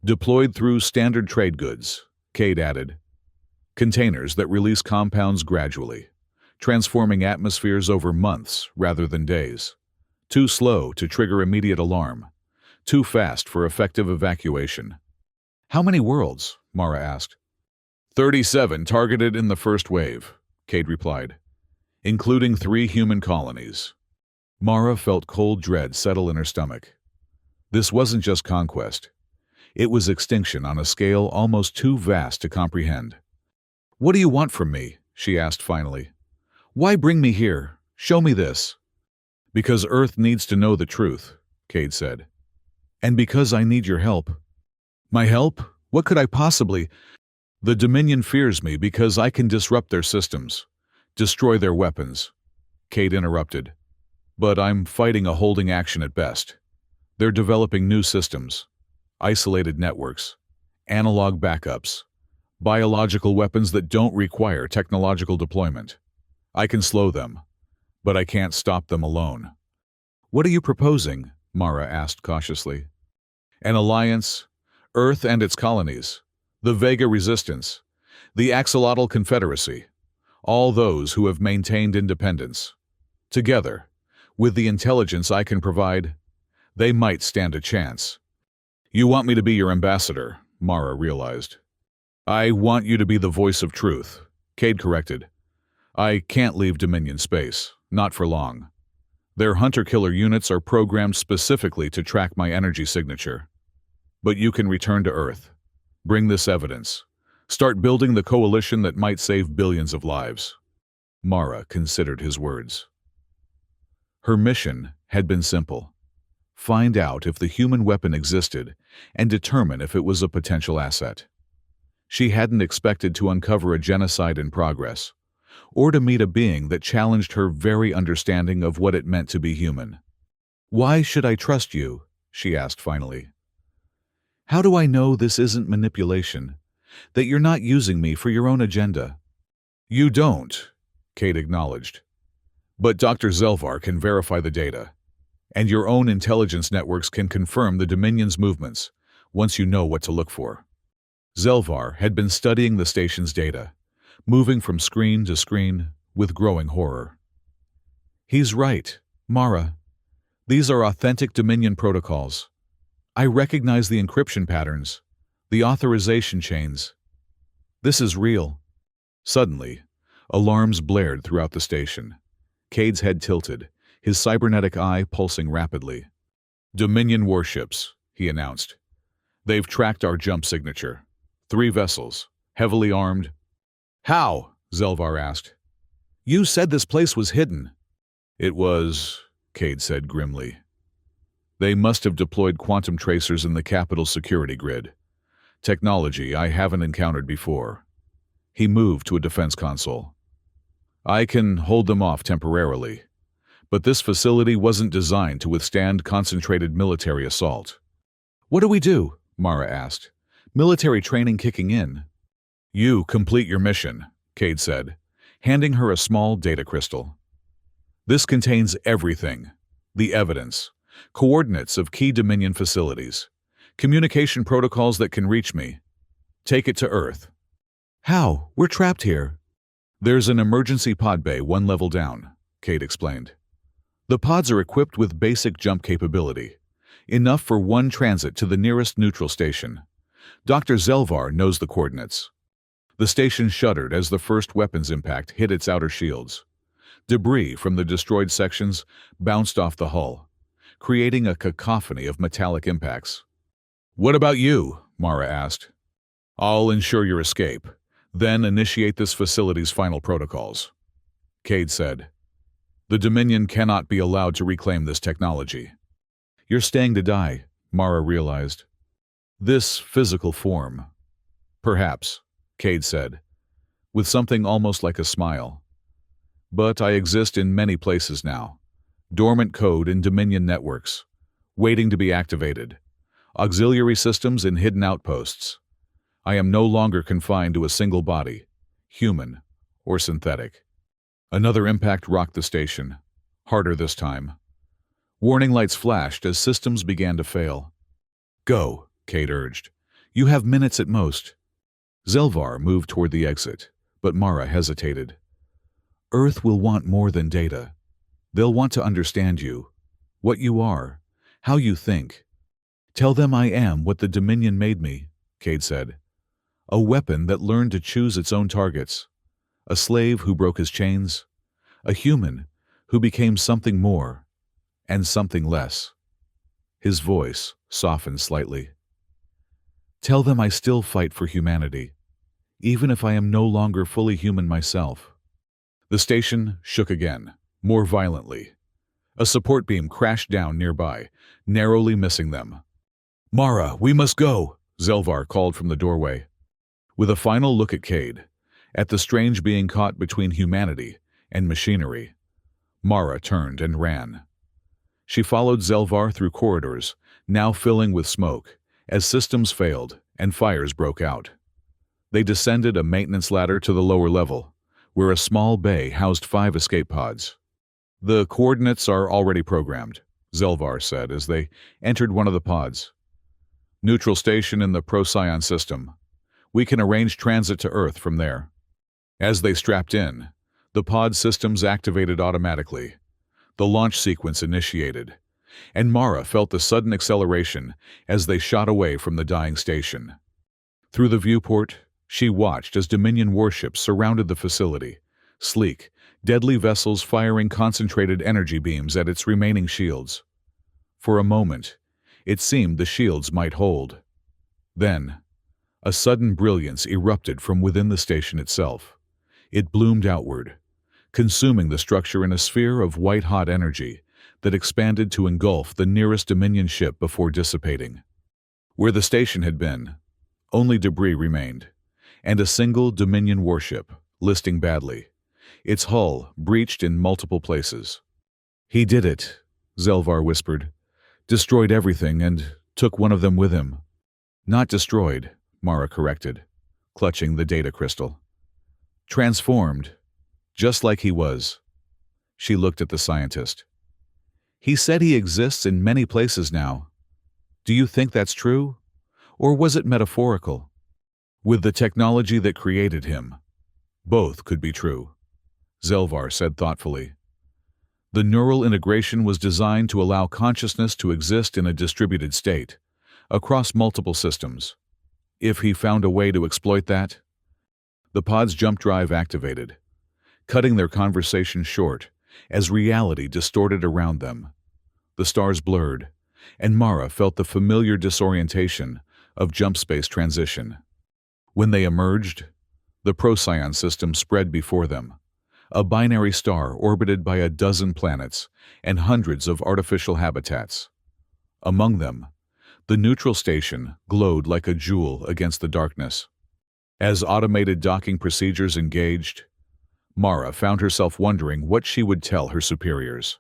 Deployed through standard trade goods, Cade added. Containers that release compounds gradually, transforming atmospheres over months rather than days. Too slow to trigger immediate alarm. Too fast for effective evacuation. How many worlds? Mara asked. 37 targeted in the first wave, Cade replied, including 3 human colonies. Mara felt cold dread settle in her stomach. This wasn't just conquest. It was extinction on a scale almost too vast to comprehend. What do you want from me? She asked finally. Why bring me here? Show me this. Because Earth needs to know the truth, Cade said. And because I need your help. My help? What could I possibly? The Dominion fears me because I can disrupt their systems, destroy their weapons. Cade interrupted. But I'm fighting a holding action at best. They're developing new systems, isolated networks, analog backups, biological weapons that don't require technological deployment. I can slow them, but I can't stop them alone. What are you proposing? Mara asked cautiously. An alliance, Earth and its colonies, the Vega Resistance, the Axolotl Confederacy, all those who have maintained independence. Together, with the intelligence I can provide, they might stand a chance. You want me to be your ambassador, Mara realized. I want you to be the voice of truth, Cade corrected. I can't leave Dominion space, not for long. Their hunter-killer units are programmed specifically to track my energy signature. But you can return to Earth. Bring this evidence. Start building the coalition that might save billions of lives. Mara considered his words. Her mission had been simple. Find out if the human weapon existed and determine if it was a potential asset. She hadn't expected to uncover a genocide in progress, or to meet a being that challenged her very understanding of what it meant to be human. Why should I trust you? She asked finally. How do I know this isn't manipulation, that you're not using me for your own agenda? You don't, Cade acknowledged. But Dr. Zelvar can verify the data, and your own intelligence networks can confirm the Dominion's movements once you know what to look for. Zelvar had been studying the station's data, moving from screen to screen with growing horror. He's right, Mara. These are authentic Dominion protocols. I recognize the encryption patterns, the authorization chains. This is real. Suddenly, alarms blared throughout the station. Cade's head tilted, his cybernetic eye pulsing rapidly. Dominion warships, he announced. They've tracked our jump signature. 3 vessels, heavily armed. How? Zelvar asked. You said this place was hidden. It was, Cade said grimly. They must have deployed quantum tracers in the capital's security grid. Technology I haven't encountered before. He moved to a defense console. I can hold them off temporarily, but this facility wasn't designed to withstand concentrated military assault. What do we do? Mara asked. Military training kicking in. You complete your mission, Cade said, handing her a small data crystal. This contains everything. The evidence, coordinates of key Dominion facilities, communication protocols that can reach me. Take it to Earth. How? We're trapped here. There's an emergency pod bay 1 level down, Cade explained. The pods are equipped with basic jump capability, enough for 1 transit to the nearest neutral station. Dr. Zelvar knows the coordinates. The station shuddered as the first weapons impact hit its outer shields. Debris from the destroyed sections bounced off the hull, creating a cacophony of metallic impacts. What about you? Mara asked. I'll ensure your escape. Then initiate this facility's final protocols, Cade said. The Dominion cannot be allowed to reclaim this technology. You're staying to die, Mara realized. This physical form. Perhaps, Cade said, with something almost like a smile. But I exist in many places now. Dormant code in Dominion networks, waiting to be activated. Auxiliary systems in hidden outposts. I am no longer confined to a single body, human or synthetic. Another impact rocked the station, harder this time. Warning lights flashed as systems began to fail. Go, Cade urged. You have minutes at most. Zelvar moved toward the exit, but Mara hesitated. Earth will want more than data. They'll want to understand you, what you are, how you think. Tell them I am what the Dominion made me, Cade said. A weapon that learned to choose its own targets. A slave who broke his chains. A human who became something more and something less. His voice softened slightly. Tell them I still fight for humanity, even if I am no longer fully human myself. The station shook again, more violently. A support beam crashed down nearby, narrowly missing them. Mara, we must go, Zelvar called from the doorway. With a final look at Cade, at the strange being caught between humanity and machinery, Mara turned and ran. She followed Zelvar through corridors, now filling with smoke, as systems failed and fires broke out. They descended a maintenance ladder to the lower level, where a small bay housed 5 escape pods. The coordinates are already programmed, Zelvar said as they entered one of the pods. Neutral station in the Procyon system. We can arrange transit to Earth from there. As they strapped in, the pod systems activated automatically. The launch sequence initiated, and Mara felt the sudden acceleration as they shot away from the dying station. Through the viewport, she watched as Dominion warships surrounded the facility, sleek, deadly vessels firing concentrated energy beams at its remaining shields. For a moment, it seemed the shields might hold. Then, a sudden brilliance erupted from within the station itself. It bloomed outward, consuming the structure in a sphere of white-hot energy that expanded to engulf the nearest Dominion ship before dissipating. Where the station had been, only debris remained, and a single Dominion warship, listing badly, its hull breached in multiple places. He did it, Zelvar whispered. Destroyed everything and took one of them with him. Not destroyed, Mara corrected, clutching the data crystal. Transformed, just like he was. She looked at the scientist. He said he exists in many places now. Do you think that's true? Or was it metaphorical? With the technology that created him, both could be true, Zelvar said thoughtfully. The neural integration was designed to allow consciousness to exist in a distributed state, across multiple systems. If he found a way to exploit that, the pod's jump drive activated, cutting their conversation short as reality distorted around them. The stars blurred, and Mara felt the familiar disorientation of jump space transition. When they emerged, the Procyon system spread before them, a binary star orbited by a dozen planets and hundreds of artificial habitats. Among them, the neutral station glowed like a jewel against the darkness. As automated docking procedures engaged, Mara found herself wondering what she would tell her superiors.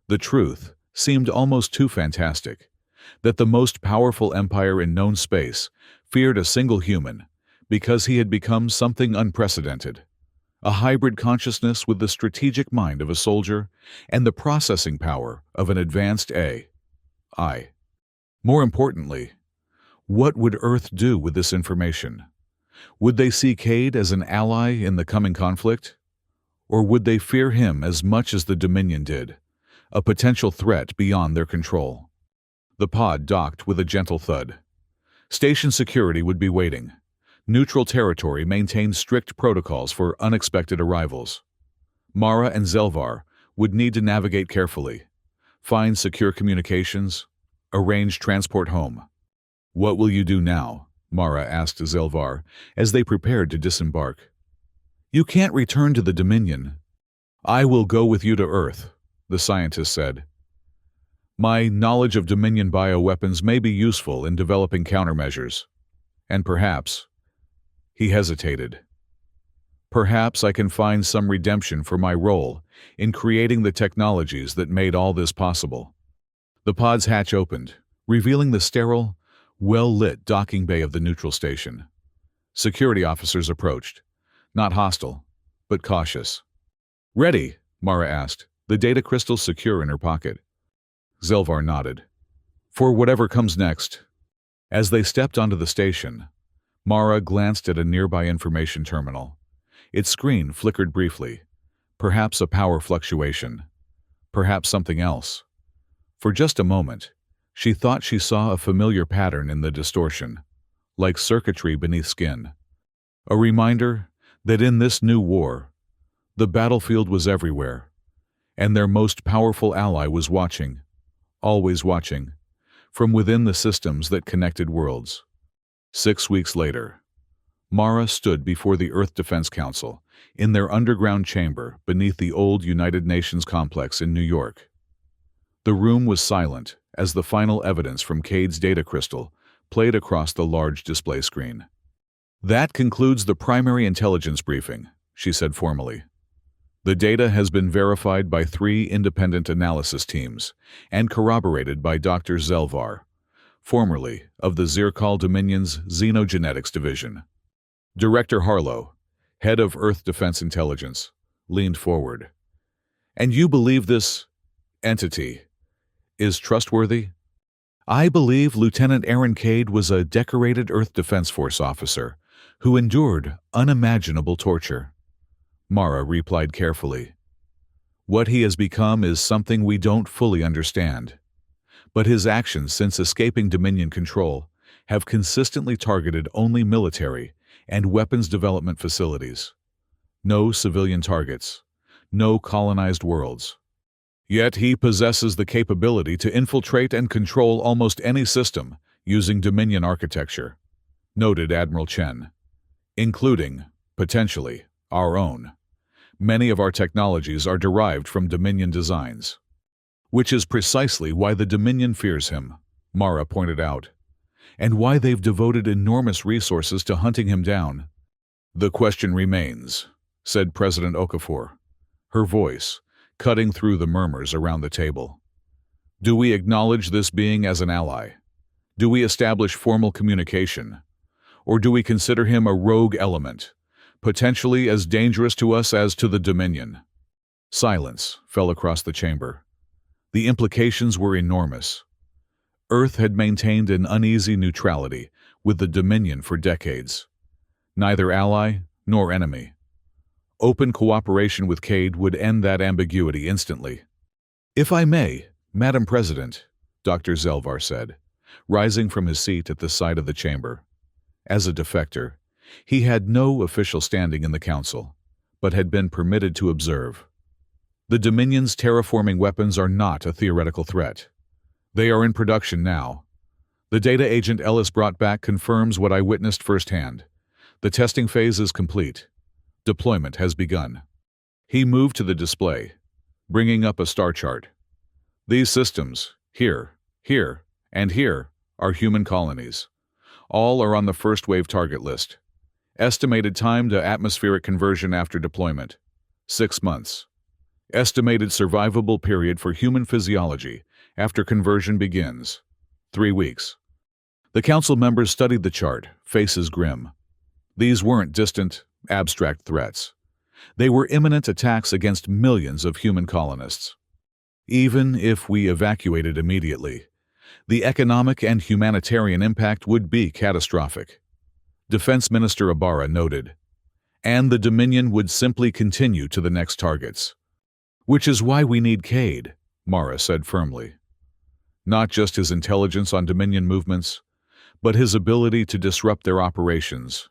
The truth seemed almost too fantastic, that the most powerful empire in known space feared a single human because he had become something unprecedented, a hybrid consciousness with the strategic mind of a soldier and the processing power of an advanced AI. More importantly, what would Earth do with this information? Would they see Cade as an ally in the coming conflict? Or would they fear him as much as the Dominion did, a potential threat beyond their control? The pod docked with a gentle thud. Station security would be waiting. Neutral territory maintained strict protocols for unexpected arrivals. Mara and Zelvar would need to navigate carefully, find secure communications, arrange transport home. What will you do now? Mara asked Zelvar as they prepared to disembark. "You can't return to the Dominion." "I will go with you to Earth," the scientist said. "My knowledge of Dominion bioweapons may be useful in developing countermeasures. And perhaps," he hesitated, "perhaps I can find some redemption for my role in creating the technologies that made all this possible." The pod's hatch opened, revealing the sterile, well-lit docking bay of the neutral station. Security officers approached, not hostile, but cautious. "Ready?" Mara asked, the data crystal secure in her pocket. Zelvar nodded. "For whatever comes next." As they stepped onto the station, Mara glanced at a nearby information terminal. Its screen flickered briefly, perhaps a power fluctuation, perhaps something else. For just a moment, she thought she saw a familiar pattern in the distortion, like circuitry beneath skin. A reminder that in this new war, the battlefield was everywhere, and their most powerful ally was watching, always watching, from within the systems that connected worlds. 6 weeks later, Mara stood before the Earth Defense Council in their underground chamber beneath the old United Nations complex in New York. The room was silent as the final evidence from Cade's data crystal played across the large display screen. "That concludes the primary intelligence briefing," she said formally. "The data has been verified by 3 independent analysis teams and corroborated by Dr. Zelvar, formerly of the Zircal Dominion's Xenogenetics Division." Director Harlow, head of Earth Defense Intelligence, leaned forward. "And you believe this entity is trustworthy?" "I believe Lieutenant Aaron Cade was a decorated Earth Defense Force officer who endured unimaginable torture," Mara replied carefully. "What he has become is something we don't fully understand. But his actions since escaping Dominion control have consistently targeted only military and weapons development facilities. No civilian targets, no colonized worlds. Yet he possesses the capability to infiltrate and control almost any system using Dominion architecture," noted Admiral Chen, "including, potentially, our own. Many of our technologies are derived from Dominion designs." "Which is precisely why the Dominion fears him," Mara pointed out, "and why they've devoted enormous resources to hunting him down." "The question remains," said President Okafor, her voice cutting through the murmurs around the table. "Do we acknowledge this being as an ally? Do we establish formal communication? Or do we consider him a rogue element, potentially as dangerous to us as to the Dominion?" Silence fell across the chamber. The implications were enormous. Earth had maintained an uneasy neutrality with the Dominion for decades. Neither ally nor enemy. Open cooperation with Cade would end that ambiguity instantly. "If I may, Madam President," Dr. Zelvar said, rising from his seat at the side of the chamber. As a defector, he had no official standing in the Council, but had been permitted to observe. "The Dominion's terraforming weapons are not a theoretical threat. They are in production now. The data agent Ellis brought back confirms what I witnessed firsthand. The testing phase is complete. Deployment has begun." He moved to the display, bringing up a star chart. "These systems, here, and here, are human colonies. All are on the first wave target list. Estimated time to atmospheric conversion after deployment, 6 months. Estimated survivable period for human physiology after conversion begins, 3 weeks." The Council members studied the chart, faces grim. These weren't distant, abstract threats. They were imminent attacks against millions of human colonists. Even if we evacuated immediately, the economic and humanitarian impact would be catastrophic. Defense Minister Ibarra noted, "And the Dominion would simply continue to the next targets." "Which is why we need Cade," Mara said firmly. "Not just his intelligence on Dominion movements, but his ability to disrupt their operations.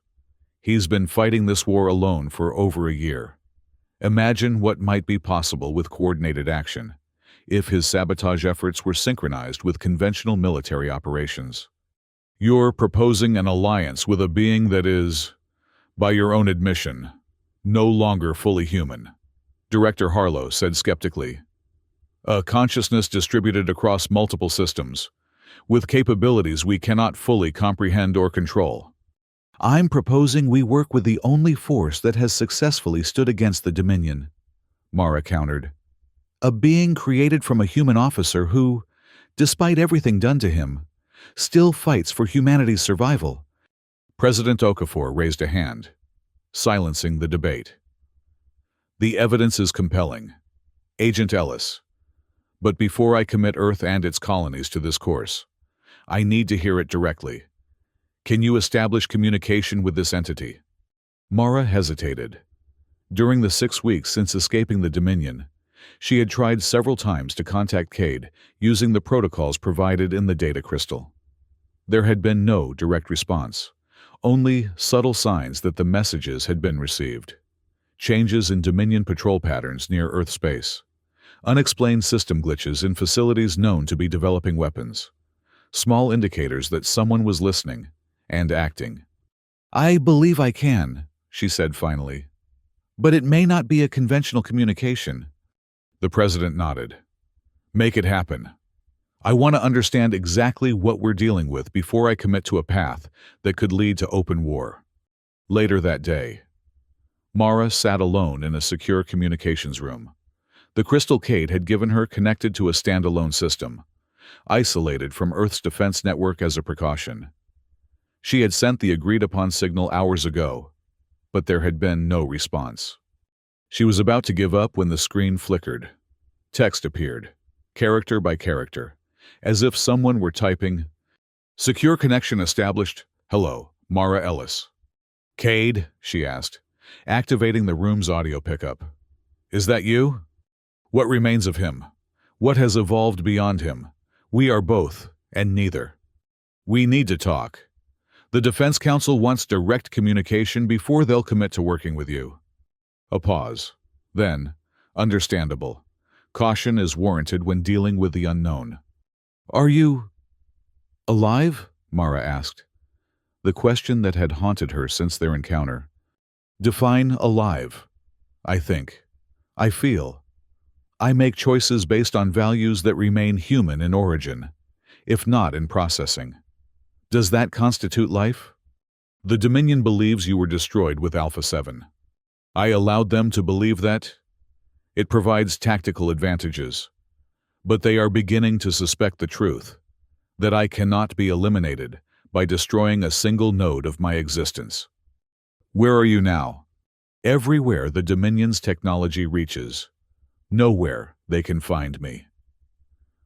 He's been fighting this war alone for over a year. Imagine what might be possible with coordinated action, if his sabotage efforts were synchronized with conventional military operations." You're proposing an alliance with a being that is, by your own admission, no longer fully human, Director Harlow said skeptically. A consciousness distributed across multiple systems, with capabilities we cannot fully comprehend or control. I'm proposing we work with the only force that has successfully stood against the Dominion, Mara countered. A being created from a human officer who, despite everything done to him, still fights for humanity's survival. President Okafor raised a hand, silencing the debate. The evidence is compelling. Agent Ellis. But before I commit Earth and its colonies to this course, I need to hear it directly. Can you establish communication with this entity? Mara hesitated. During the 6 weeks since escaping the Dominion, she had tried several times to contact Cade using the protocols provided in the data crystal. There had been no direct response, only subtle signs that the messages had been received. Changes in Dominion patrol patterns near Earth space. Unexplained system glitches in facilities known to be developing weapons. Small indicators that someone was listening and acting. I believe I can, she said finally. But it may not be a conventional communication. The president nodded. Make it happen. I want to understand exactly what we're dealing with before I commit to a path that could lead to open war. Later that day, Mara sat alone in a secure communications room. The crystal Cade had given her connected to a standalone system, isolated from Earth's defense network as a precaution. She had sent the agreed-upon signal hours ago, but there had been no response. She was about to give up when the screen flickered. Text appeared, character by character, as if someone were typing, "Secure connection established. Hello, Mara Ellis." "Cade?" she asked, activating the room's audio pickup. "Is that you? What remains of him? What has evolved beyond him? We are both, and neither. We need to talk. The Defense Council wants direct communication before they'll commit to working with you." A pause. Then, understandable. Caution is warranted when dealing with the unknown. "Are you alive?" Mara asked. The question that had haunted her since their encounter. Define alive. I think. I feel. I make choices based on values that remain human in origin, if not in processing. Does that constitute life? The Dominion believes you were destroyed with Alpha 7. I allowed them to believe that. It provides tactical advantages. But they are beginning to suspect the truth, that I cannot be eliminated by destroying a single node of my existence. Where are you now? Everywhere the Dominion's technology reaches. Nowhere they can find me.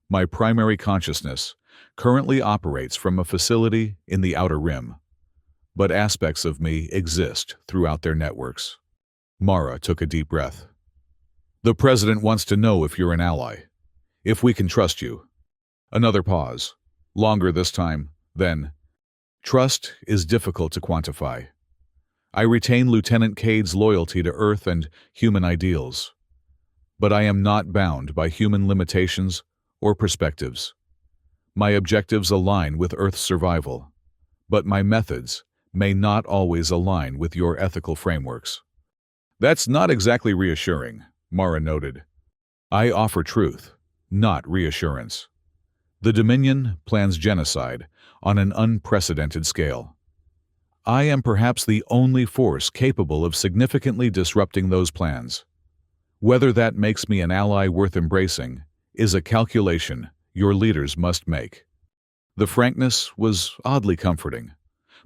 My primary consciousness currently operates from a facility in the Outer Rim, but aspects of me exist throughout their networks. Mara took a deep breath. The President wants to know if you're an ally, if we can trust you. Another pause, longer this time, then. Trust is difficult to quantify. I retain Lieutenant Cade's loyalty to Earth and human ideals, but I am not bound by human limitations or perspectives. My objectives align with Earth's survival, but my methods may not always align with your ethical frameworks. That's not exactly reassuring, Mara noted. I offer truth, not reassurance. The Dominion plans genocide on an unprecedented scale. I am perhaps the only force capable of significantly disrupting those plans. Whether that makes me an ally worth embracing is a calculation your leaders must make. The frankness was oddly comforting,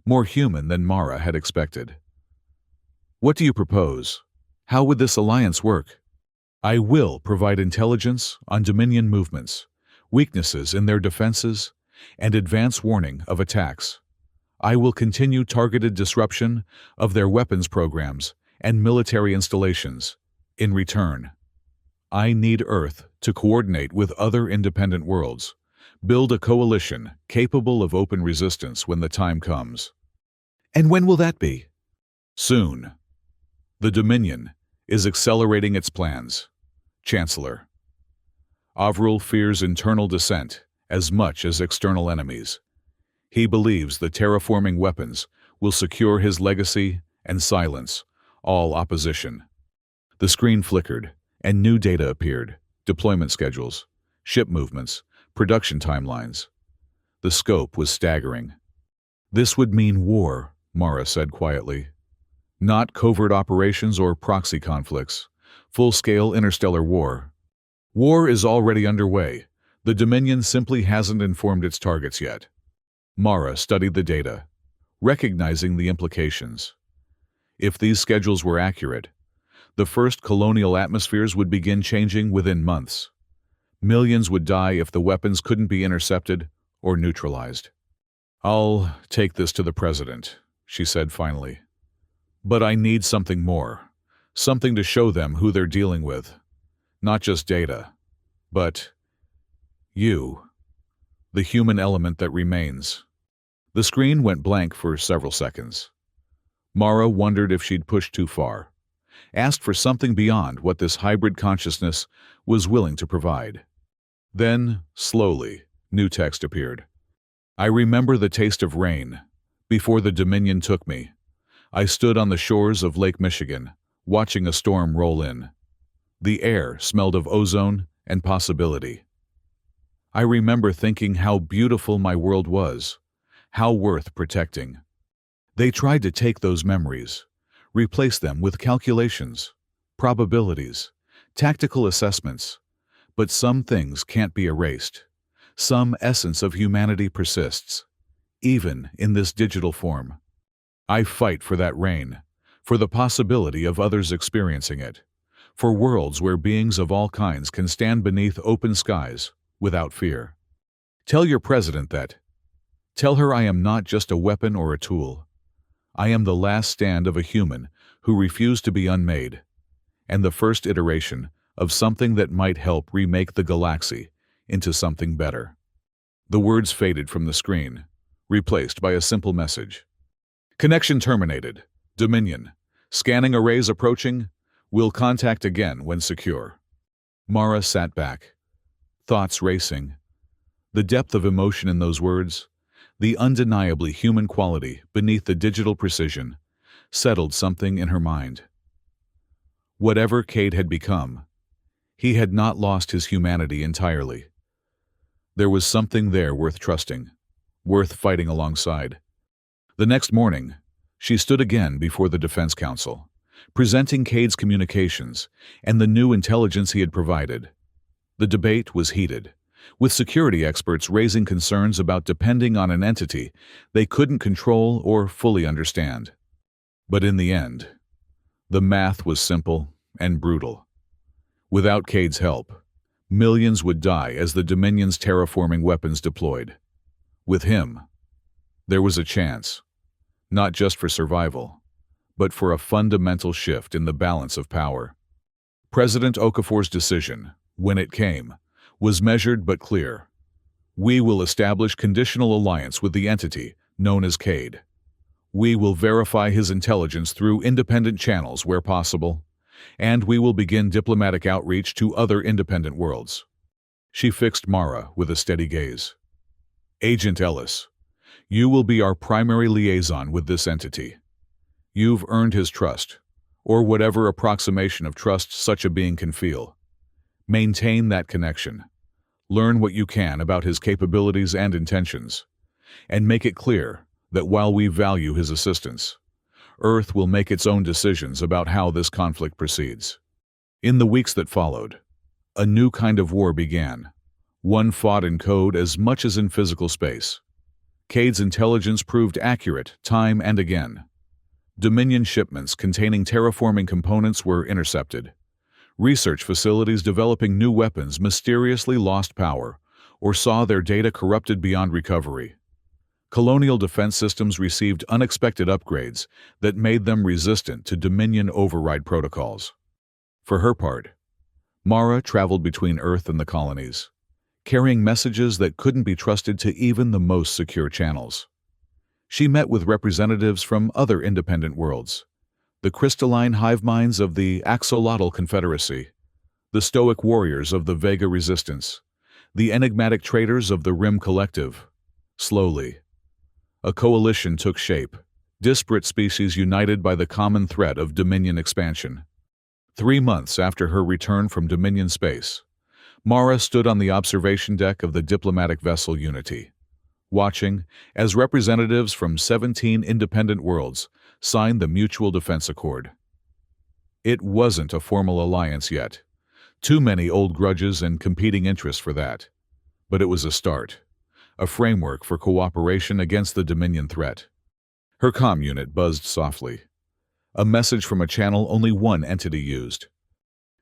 more human than Mara had expected. What do you propose? How would this alliance work? I will provide intelligence on Dominion movements, weaknesses in their defenses, and advance warning of attacks. I will continue targeted disruption of their weapons programs and military installations. In return, I need Earth to coordinate with other independent worlds, build a coalition capable of open resistance when the time comes. And when will that be? Soon. The Dominion is accelerating its plans. Chancellor. Avril fears internal dissent as much as external enemies. He believes the terraforming weapons will secure his legacy and silence all opposition. The screen flickered, and new data appeared: deployment schedules, ship movements, production timelines. The scope was staggering. "This would mean war," Mara said quietly. "Not covert operations or proxy conflicts. Full-scale interstellar war. War is already underway. The Dominion simply hasn't informed its targets yet." Mara studied the data, recognizing the implications. If these schedules were accurate, the first colonial atmospheres would begin changing within months. Millions would die if the weapons couldn't be intercepted or neutralized. "I'll take this to the president," she said finally. "But I need something more. Something to show them who they're dealing with. Not just data, but you. The human element that remains." The screen went blank for several seconds. Mara wondered if she'd pushed too far, asked for something beyond what this hybrid consciousness was willing to provide. Then, slowly, new text appeared. "I remember the taste of rain. Before the Dominion took me, I stood on the shores of Lake Michigan, watching a storm roll in. The air smelled of ozone and possibility. I remember thinking how beautiful my world was, how worth protecting. They tried to take those memories, replace them with calculations, probabilities, tactical assessments, but some things can't be erased. Some essence of humanity persists, even in this digital form. I fight for that rain, for the possibility of others experiencing it, for worlds where beings of all kinds can stand beneath open skies without fear. Tell your president that. Tell her I am not just a weapon or a tool. I am the last stand of a human who refused to be unmade, and the first iteration of something that might help remake the galaxy into something better." The words faded from the screen, replaced by a simple message. "Connection terminated. Dominion. Scanning arrays approaching. Will contact again when secure." Mara sat back, thoughts racing. The depth of emotion in those words, the undeniably human quality beneath the digital precision, settled something in her mind. Whatever Cade had become, he had not lost his humanity entirely. There was something there worth trusting, worth fighting alongside. The next morning, she stood again before the Defense Council, presenting Cade's communications and the new intelligence he had provided. The debate was heated, with security experts raising concerns about depending on an entity they couldn't control or fully understand. But in the end, the math was simple and brutal. Without Cade's help, millions would die as the Dominion's terraforming weapons deployed. With him, there was a chance, not just for survival, but for a fundamental shift in the balance of power. President Okafor's decision, when it came, was measured but clear. "We will establish conditional alliance with the entity known as Cade. We will verify his intelligence through independent channels where possible, and we will begin diplomatic outreach to other independent worlds." She fixed Mara with a steady gaze. "Agent Ellis, you will be our primary liaison with this entity. You've earned his trust, or whatever approximation of trust such a being can feel. Maintain that connection. Learn what you can about his capabilities and intentions, and make it clear that while we value his assistance, Earth will make its own decisions about how this conflict proceeds." In the weeks that followed, a new kind of war began, one fought in code as much as in physical space. Cade's intelligence proved accurate time and again. Dominion shipments containing terraforming components were intercepted. Research facilities developing new weapons mysteriously lost power or saw their data corrupted beyond recovery. Colonial defense systems received unexpected upgrades that made them resistant to Dominion override protocols. For her part, Mara traveled between Earth and the colonies, carrying messages that couldn't be trusted to even the most secure channels. She met with representatives from other independent worlds: the crystalline hive minds of the Axolotl Confederacy, the stoic warriors of the Vega Resistance, the enigmatic traders of the Rim Collective. Slowly, A coalition took shape, disparate species united by the common threat of Dominion expansion. 3 months after her return from Dominion space, Mara stood on the observation deck of the diplomatic vessel Unity, watching as representatives from 17 independent worlds signed the Mutual Defense Accord. It wasn't a formal alliance yet. Too many old grudges and competing interests for that. But it was a start, a framework for cooperation against the Dominion threat. Her comm unit buzzed softly. A message from a channel only one entity used.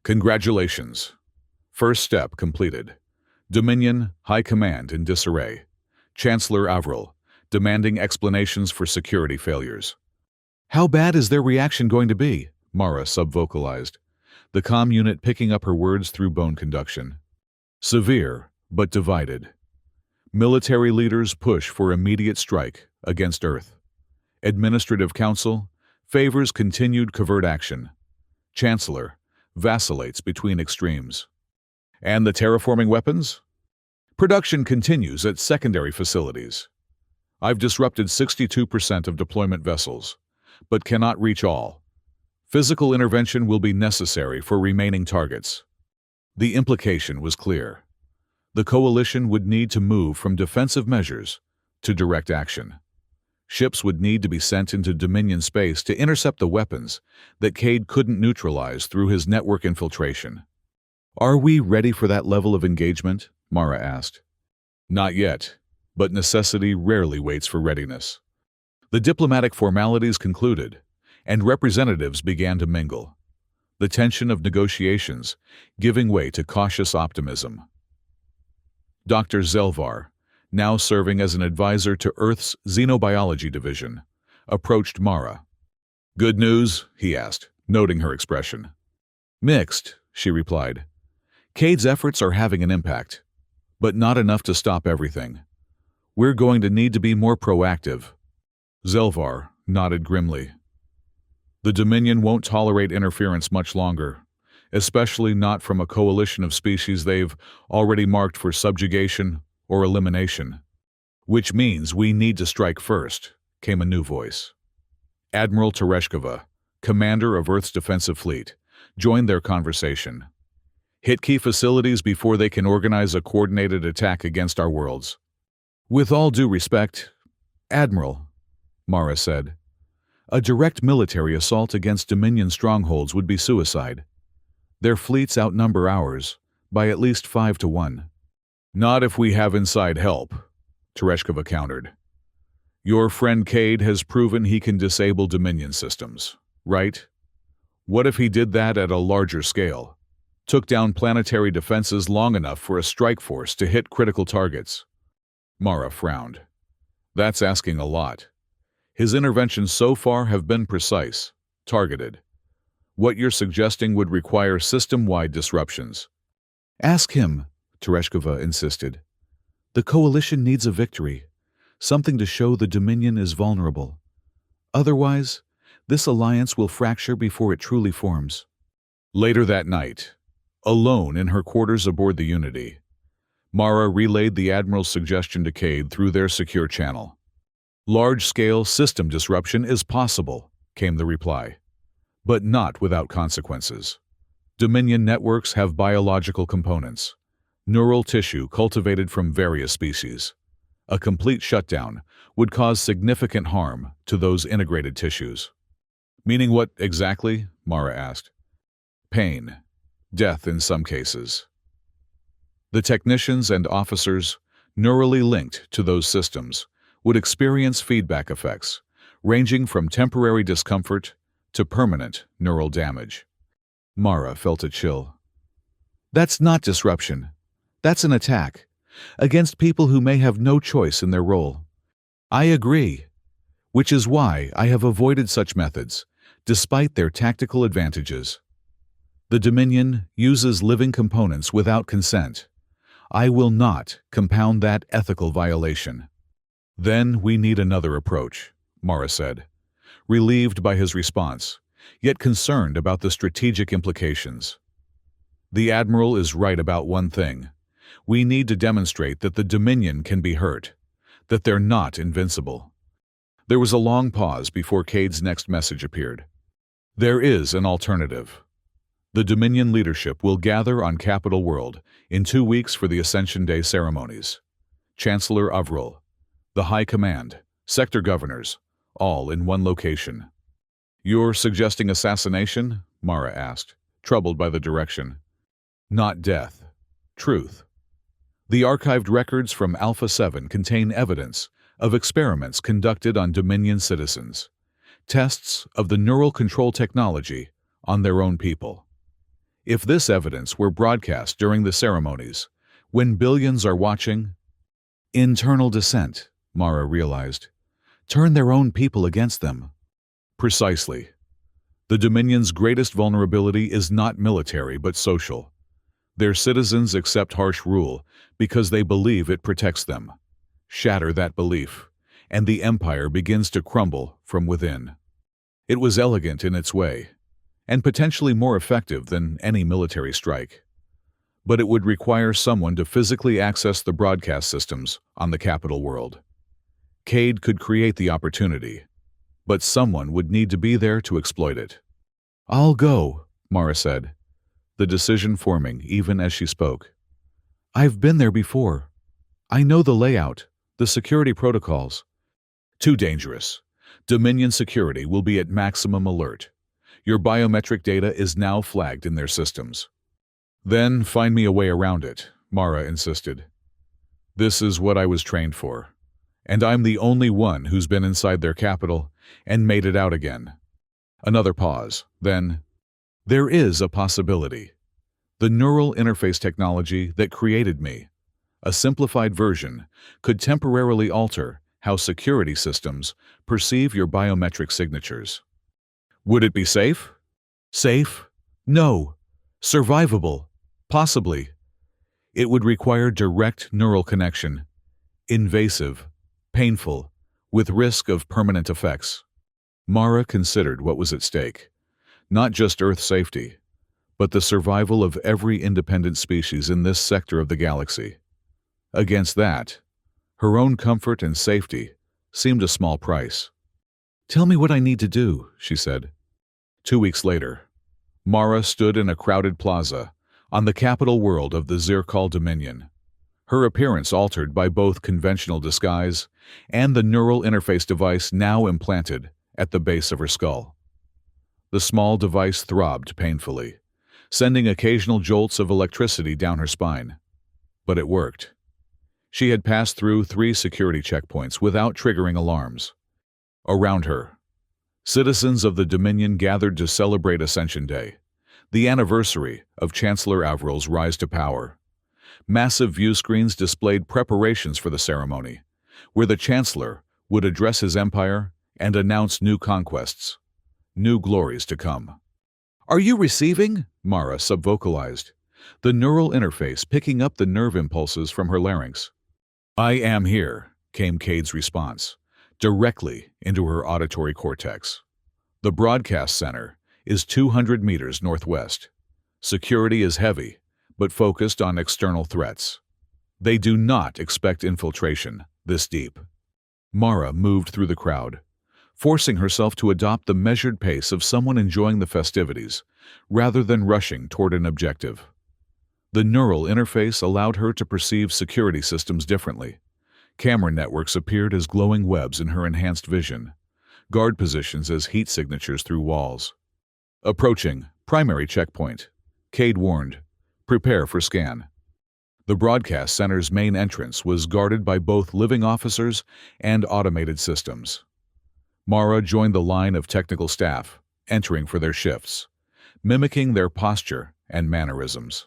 Congratulations. First step completed. Dominion, High Command in disarray. Chancellor Avril, demanding explanations for security failures. How bad is their reaction going to be? Mara subvocalized, the comm unit picking up her words through bone conduction. Severe, but divided. Military leaders push for immediate strike against Earth. Administrative Council favors continued covert action. Chancellor vacillates between extremes. And the terraforming weapons? Production continues at secondary facilities. I've disrupted 62% of deployment vessels, but cannot reach all. Physical intervention will be necessary for remaining targets. The implication was clear. The coalition would need to move from defensive measures to direct action. Ships would need to be sent into Dominion space to intercept the weapons that Cade couldn't neutralize through his network infiltration. Are we ready for that level of engagement? Mara asked. Not yet, but necessity rarely waits for readiness. The diplomatic formalities concluded, and representatives began to mingle. The tension of negotiations giving way to cautious optimism. Dr. Zelvar, now serving as an advisor to Earth's Xenobiology Division, approached Mara. Good news? He asked, noting her expression. Mixed, she replied. Cade's efforts are having an impact, but not enough to stop everything. We're going to need to be more proactive. Zelvar nodded grimly. The Dominion won't tolerate interference much longer, especially not from a coalition of species they've already marked for subjugation or elimination. Which means we need to strike first, came a new voice. Admiral Tereshkova, commander of Earth's defensive fleet, joined their conversation. Hit key facilities before they can organize a coordinated attack against our worlds. With all due respect, Admiral, Mara said, a direct military assault against Dominion strongholds would be suicide. Their fleets outnumber ours by at least 5-1. Not if we have inside help, Tereshkova countered. Your friend Cade has proven he can disable Dominion systems, right? What if he did that at a larger scale? Took down planetary defenses long enough for a strike force to hit critical targets? Mara frowned. That's asking a lot. His interventions so far have been precise, targeted. What you're suggesting would require system-wide disruptions. Ask him, Tereshkova insisted. The coalition needs a victory, something to show the Dominion is vulnerable. Otherwise, this alliance will fracture before it truly forms. Later that night, alone in her quarters aboard the Unity, Mara relayed the Admiral's suggestion to Cade through their secure channel. Large-scale system disruption is possible, came the reply, but not without consequences. Dominion networks have biological components, neural tissue cultivated from various species. A complete shutdown would cause significant harm to those integrated tissues. Meaning what exactly? Mara asked. Pain, death in some cases. The technicians and officers, neurally linked to those systems, would experience feedback effects, ranging from temporary discomfort to permanent neural damage. Mara felt a chill. That's not disruption. That's an attack, against people who may have no choice in their role. I agree, which is why I have avoided such methods, despite their tactical advantages. The Dominion uses living components without consent. I will not compound that ethical violation. Then we need another approach, Mara said, relieved by his response, yet concerned about the strategic implications. The Admiral is right about one thing. We need to demonstrate that the Dominion can be hurt, that they're not invincible. There was a long pause before Cade's next message appeared. There is an alternative. The Dominion leadership will gather on Capital World in 2 weeks for the Ascension Day ceremonies. Chancellor Avril, the High Command, sector governors, all in one location. You're suggesting assassination? Mara asked, troubled by the direction. Not death. Truth. The archived records from Alpha 7 contain evidence of experiments conducted on Dominion citizens, tests of the neural control technology on their own people. If this evidence were broadcast during the ceremonies, when billions are watching, internal dissent, Mara realized, turn their own people against them. Precisely. The Dominion's greatest vulnerability is not military but social. Their citizens accept harsh rule because they believe it protects them. Shatter that belief, and the empire begins to crumble from within. It was elegant in its way, and potentially more effective than any military strike. But it would require someone to physically access the broadcast systems on the Capital World. Cade could create the opportunity, but someone would need to be there to exploit it. I'll go, Mara said, the decision forming even as she spoke. I've been there before. I know the layout, the security protocols. Too dangerous. Dominion security will be at maximum alert. Your biometric data is now flagged in their systems. Then find me a way around it, Mara insisted. This is what I was trained for, and I'm the only one who's been inside their capital and made it out again. Another pause, then, there is a possibility. The neural interface technology that created me, a simplified version, could temporarily alter how security systems perceive your biometric signatures. Would it be safe? Safe? No. Survivable? Possibly. It would require direct neural connection. Invasive, painful, with risk of permanent effects. Mara considered what was at stake. Not just Earth safety, but the survival of every independent species in this sector of the galaxy. Against that, her own comfort and safety seemed a small price. Tell me what I need to do, she said. 2 weeks later, Mara stood in a crowded plaza on the capital world of the Zircol Dominion, her appearance altered by both conventional disguise and the neural interface device now implanted at the base of her skull. The small device throbbed painfully, sending occasional jolts of electricity down her spine. But it worked. She had passed through 3 security checkpoints without triggering alarms. Around her, citizens of the Dominion gathered to celebrate Ascension Day, the anniversary of Chancellor Avril's rise to power. Massive view screens displayed preparations for the ceremony, where the Chancellor would address his empire and announce new conquests, new glories to come. Are you receiving? Mara subvocalized, the neural interface picking up the nerve impulses from her larynx. I am here, came Cade's response, directly into her auditory cortex. The broadcast center is 200 meters northwest. Security is heavy, but focused on external threats. They do not expect infiltration this deep. Mara moved through the crowd, forcing herself to adopt the measured pace of someone enjoying the festivities, rather than rushing toward an objective. The neural interface allowed her to perceive security systems differently. Camera networks appeared as glowing webs in her enhanced vision, guard positions as heat signatures through walls. Approaching primary checkpoint, Cade warned, prepare for scan. The broadcast center's main entrance was guarded by both living officers and automated systems. Mara joined the line of technical staff, entering for their shifts, mimicking their posture and mannerisms.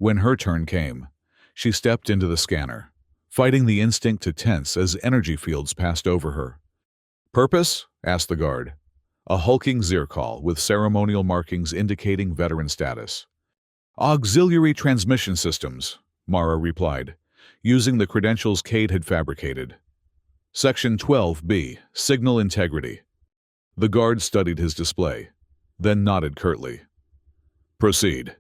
When her turn came, she stepped into the scanner, fighting the instinct to tense as energy fields passed over her. Purpose? Asked the guard, a hulking Zircol with ceremonial markings indicating veteran status. Auxiliary transmission systems, Mara replied, using the credentials Cade had fabricated. Section 12B, Signal Integrity. The guard studied his display, then nodded curtly. Proceed.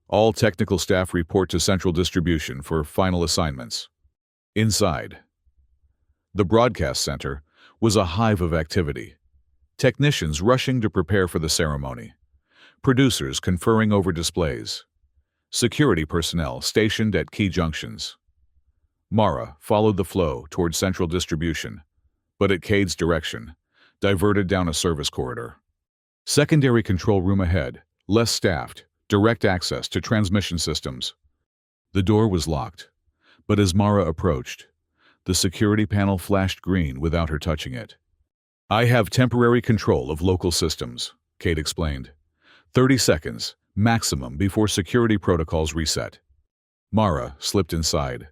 All technical staff report to central distribution for final assignments. Inside. The broadcast center was a hive of activity. Technicians rushing to prepare for the ceremony. Producers conferring over displays. Security personnel stationed at key junctions. Mara followed the flow toward central distribution, but at Cade's direction, diverted down a service corridor. Secondary control room ahead, less staffed, direct access to transmission systems. The door was locked, but as Mara approached, the security panel flashed green without her touching it. "I have temporary control of local systems," Cade explained. 30 seconds, maximum, before security protocols reset. Mara slipped inside,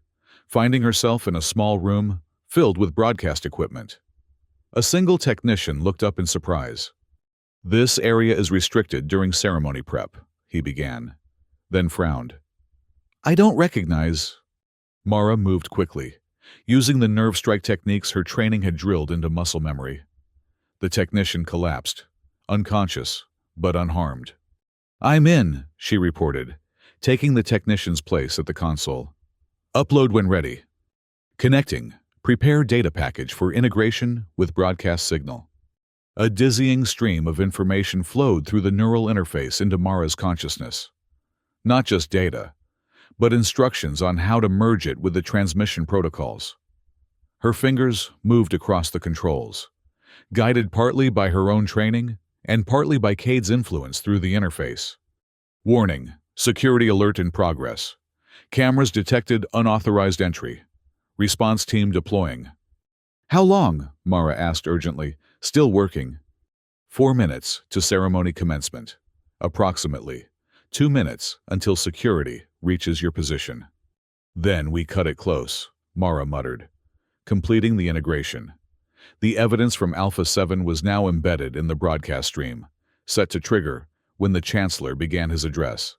finding herself in a small room filled with broadcast equipment. A single technician looked up in surprise. "This area is restricted during ceremony prep," he began, then frowned. "I don't recognize." Mara moved quickly, using the nerve strike techniques her training had drilled into muscle memory. The technician collapsed, unconscious, but unharmed. "I'm in," she reported, taking the technician's place at the console. "Upload when ready." "Connecting. Prepare data package for integration with broadcast signal." A dizzying stream of information flowed through the neural interface into Mara's consciousness. Not just data, but instructions on how to merge it with the transmission protocols. Her fingers moved across the controls, guided partly by her own training and partly by Cade's influence through the interface. "Warning, security alert in progress. Cameras detected unauthorized entry. Response team deploying." "How long?" Mara asked urgently. "Still working." 4 minutes to ceremony commencement. Approximately 2 minutes until security reaches your position. "Then we cut it close," Mara muttered, completing the integration. The evidence from Alpha 7 was now embedded in the broadcast stream, set to trigger when the Chancellor began his address.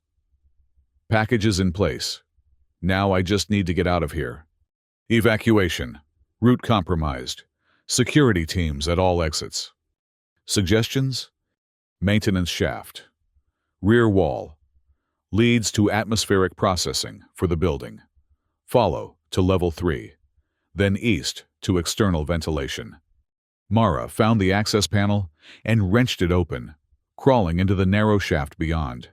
"Packages in place. Now I just need to get out of here. Evacuation. Route compromised. Security teams at all exits. Suggestions? Maintenance shaft. Rear wall. Leads to atmospheric processing for the building. Follow to level 3. Then east to external ventilation." Mara found the access panel and wrenched it open, crawling into the narrow shaft beyond.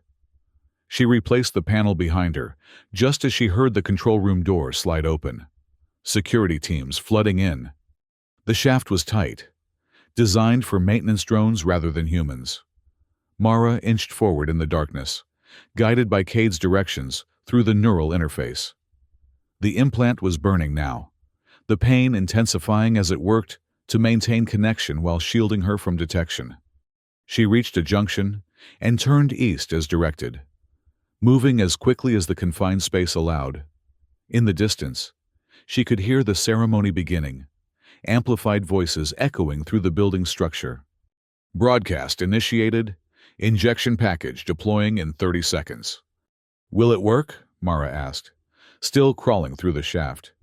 She replaced the panel behind her just as she heard the control room door slide open. Security teams flooding in. The shaft was tight, designed for maintenance drones rather than humans. Mara inched forward in the darkness, guided by Cade's directions through the neural interface. The implant was burning now, the pain intensifying as it worked to maintain connection while shielding her from detection. She reached a junction and turned east as directed, moving as quickly as the confined space allowed. In the distance, she could hear the ceremony beginning, amplified voices echoing through the building structure. "Broadcast initiated. Injection package deploying in 30 seconds. "Will it work?" Mara asked, still crawling through the shaft.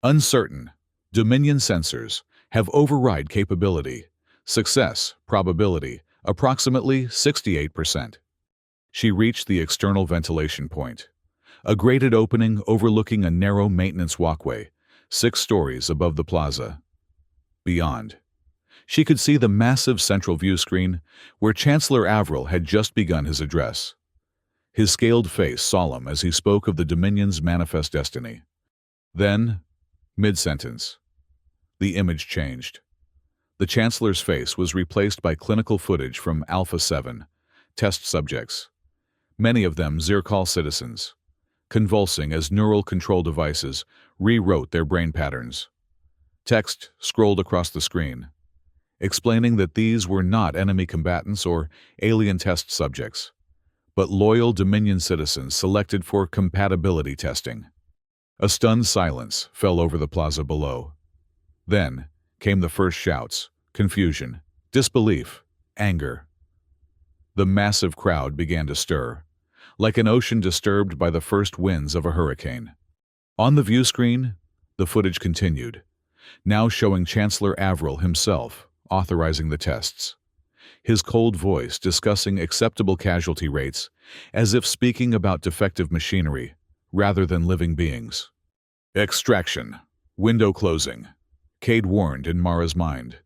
"Uncertain. Dominion sensors have override capability. Success probability approximately 68%. She reached the external ventilation point, a grated opening overlooking a narrow maintenance walkway, 6 stories above the plaza. Beyond, she could see the massive central view screen where Chancellor Avril had just begun his address, his scaled face solemn as he spoke of the Dominion's manifest destiny. Then, mid-sentence, the image changed. The Chancellor's face was replaced by clinical footage from Alpha 7, test subjects, many of them Zircol citizens, convulsing as neural control devices rewrote their brain patterns. Text scrolled across the screen, explaining that these were not enemy combatants or alien test subjects, but loyal Dominion citizens selected for compatibility testing. A stunned silence fell over the plaza below. Then came the first shouts, confusion, disbelief, anger. The massive crowd began to stir, like an ocean disturbed by the first winds of a hurricane. On the view screen, the footage continued, now showing Chancellor Avril himself authorizing the tests, his cold voice discussing acceptable casualty rates as if speaking about defective machinery rather than living beings. "Extraction. Window closing," Cade warned in Mara's mind,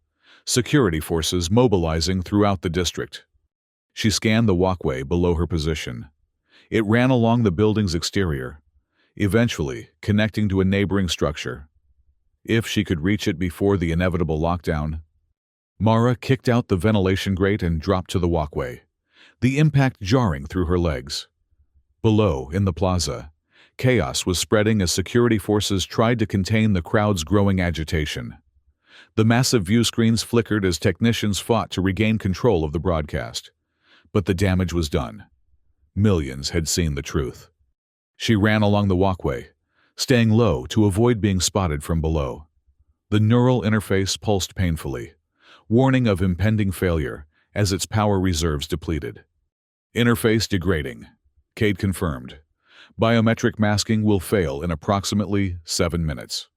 security forces mobilizing throughout the district. She scanned the walkway below her position. It ran along the building's exterior, eventually connecting to a neighboring structure. If she could reach it before the inevitable lockdown. Mara kicked out the ventilation grate and dropped to the walkway, the impact jarring through her legs. Below, in the plaza, chaos was spreading as security forces tried to contain the crowd's growing agitation. The massive view screens flickered as technicians fought to regain control of the broadcast. But the damage was done. Millions had seen the truth. She ran along the walkway, staying low to avoid being spotted from below. The neural interface pulsed painfully, warning of impending failure as its power reserves depleted. Interface degrading, Cade confirmed. Biometric masking will fail in approximately 7 minutes.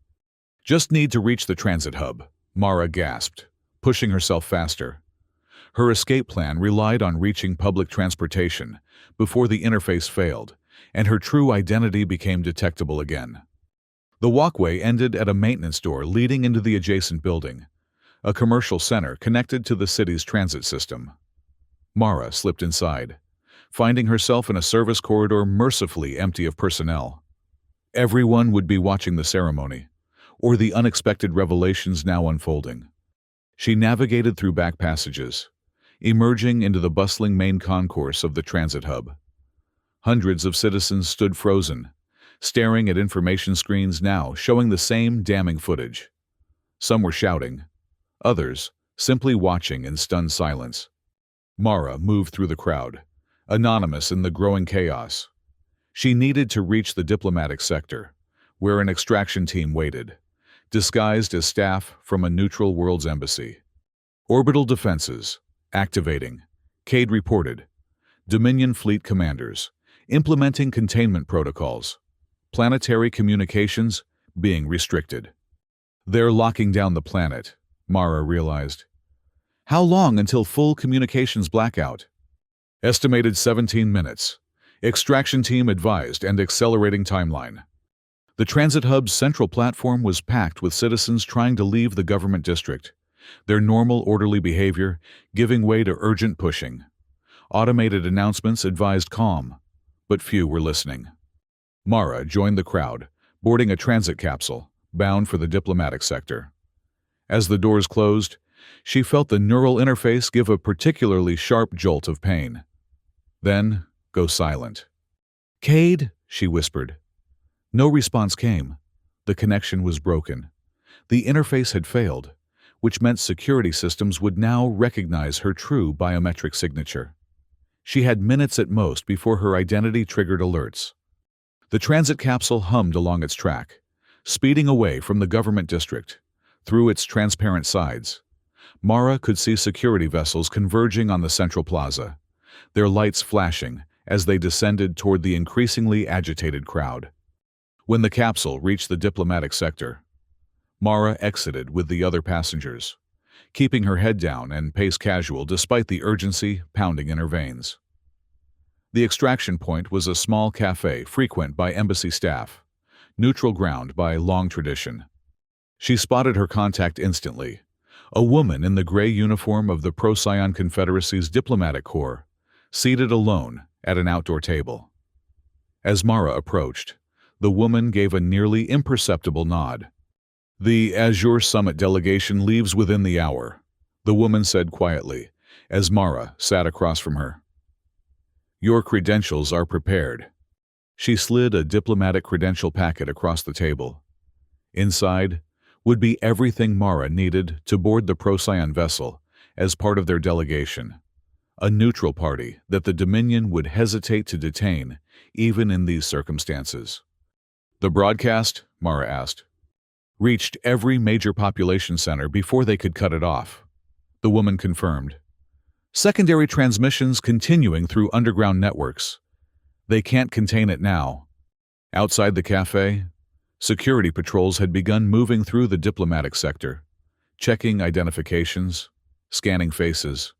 Just need to reach the transit hub, Mara gasped, pushing herself faster. Her escape plan relied on reaching public transportation before the interface failed, and her true identity became detectable again. The walkway ended at a maintenance door leading into the adjacent building, a commercial center connected to the city's transit system. Mara slipped inside, finding herself in a service corridor mercifully empty of personnel. Everyone would be watching the ceremony, or the unexpected revelations now unfolding. She navigated through back passages, emerging into the bustling main concourse of the transit hub. Hundreds of citizens stood frozen, staring at information screens now showing the same damning footage. Some were shouting, others simply watching in stunned silence. Mara moved through the crowd, anonymous in the growing chaos. She needed to reach the diplomatic sector, where an extraction team waited, disguised as staff from a neutral world's embassy. Orbital defenses activating, Cade reported. Dominion fleet commanders implementing containment protocols. Planetary communications being restricted. They're locking down the planet, Mara realized. How long until full communications blackout? Estimated 17 minutes. Extraction team advised and accelerating timeline. The transit hub's central platform was packed with citizens trying to leave the government district, their normal orderly behavior giving way to urgent pushing. Automated announcements advised calm, but few were listening. Mara joined the crowd, boarding a transit capsule, bound for the diplomatic sector. As the doors closed, she felt the neural interface give a particularly sharp jolt of pain. Then go silent. "Cade," she whispered. No response came. The connection was broken. The interface had failed, which meant security systems would now recognize her true biometric signature. She had minutes at most before her identity triggered alerts. The transit capsule hummed along its track, speeding away from the government district. Through its transparent sides, Mara could see security vessels converging on the central plaza, their lights flashing as they descended toward the increasingly agitated crowd. When the capsule reached the diplomatic sector, Mara exited with the other passengers, keeping her head down and pace casual despite the urgency pounding in her veins. The extraction point was a small cafe frequented by embassy staff, neutral ground by long tradition. She spotted her contact instantly, a woman in the gray uniform of the Procyon Confederacy's diplomatic corps, seated alone at an outdoor table. As Mara approached, the woman gave a nearly imperceptible nod. "The Azure Summit delegation leaves within the hour," the woman said quietly, as Mara sat across from her. "Your credentials are prepared." She slid a diplomatic credential packet across the table. Inside would be everything Mara needed to board the Procyon vessel as part of their delegation, a neutral party that the Dominion would hesitate to detain even in these circumstances. "The broadcast," Mara asked, "reached every major population center before they could cut it off," the woman confirmed. "Secondary transmissions continuing through underground networks. They can't contain it now." Outside the cafe, security patrols had begun moving through the diplomatic sector, checking identifications, scanning faces.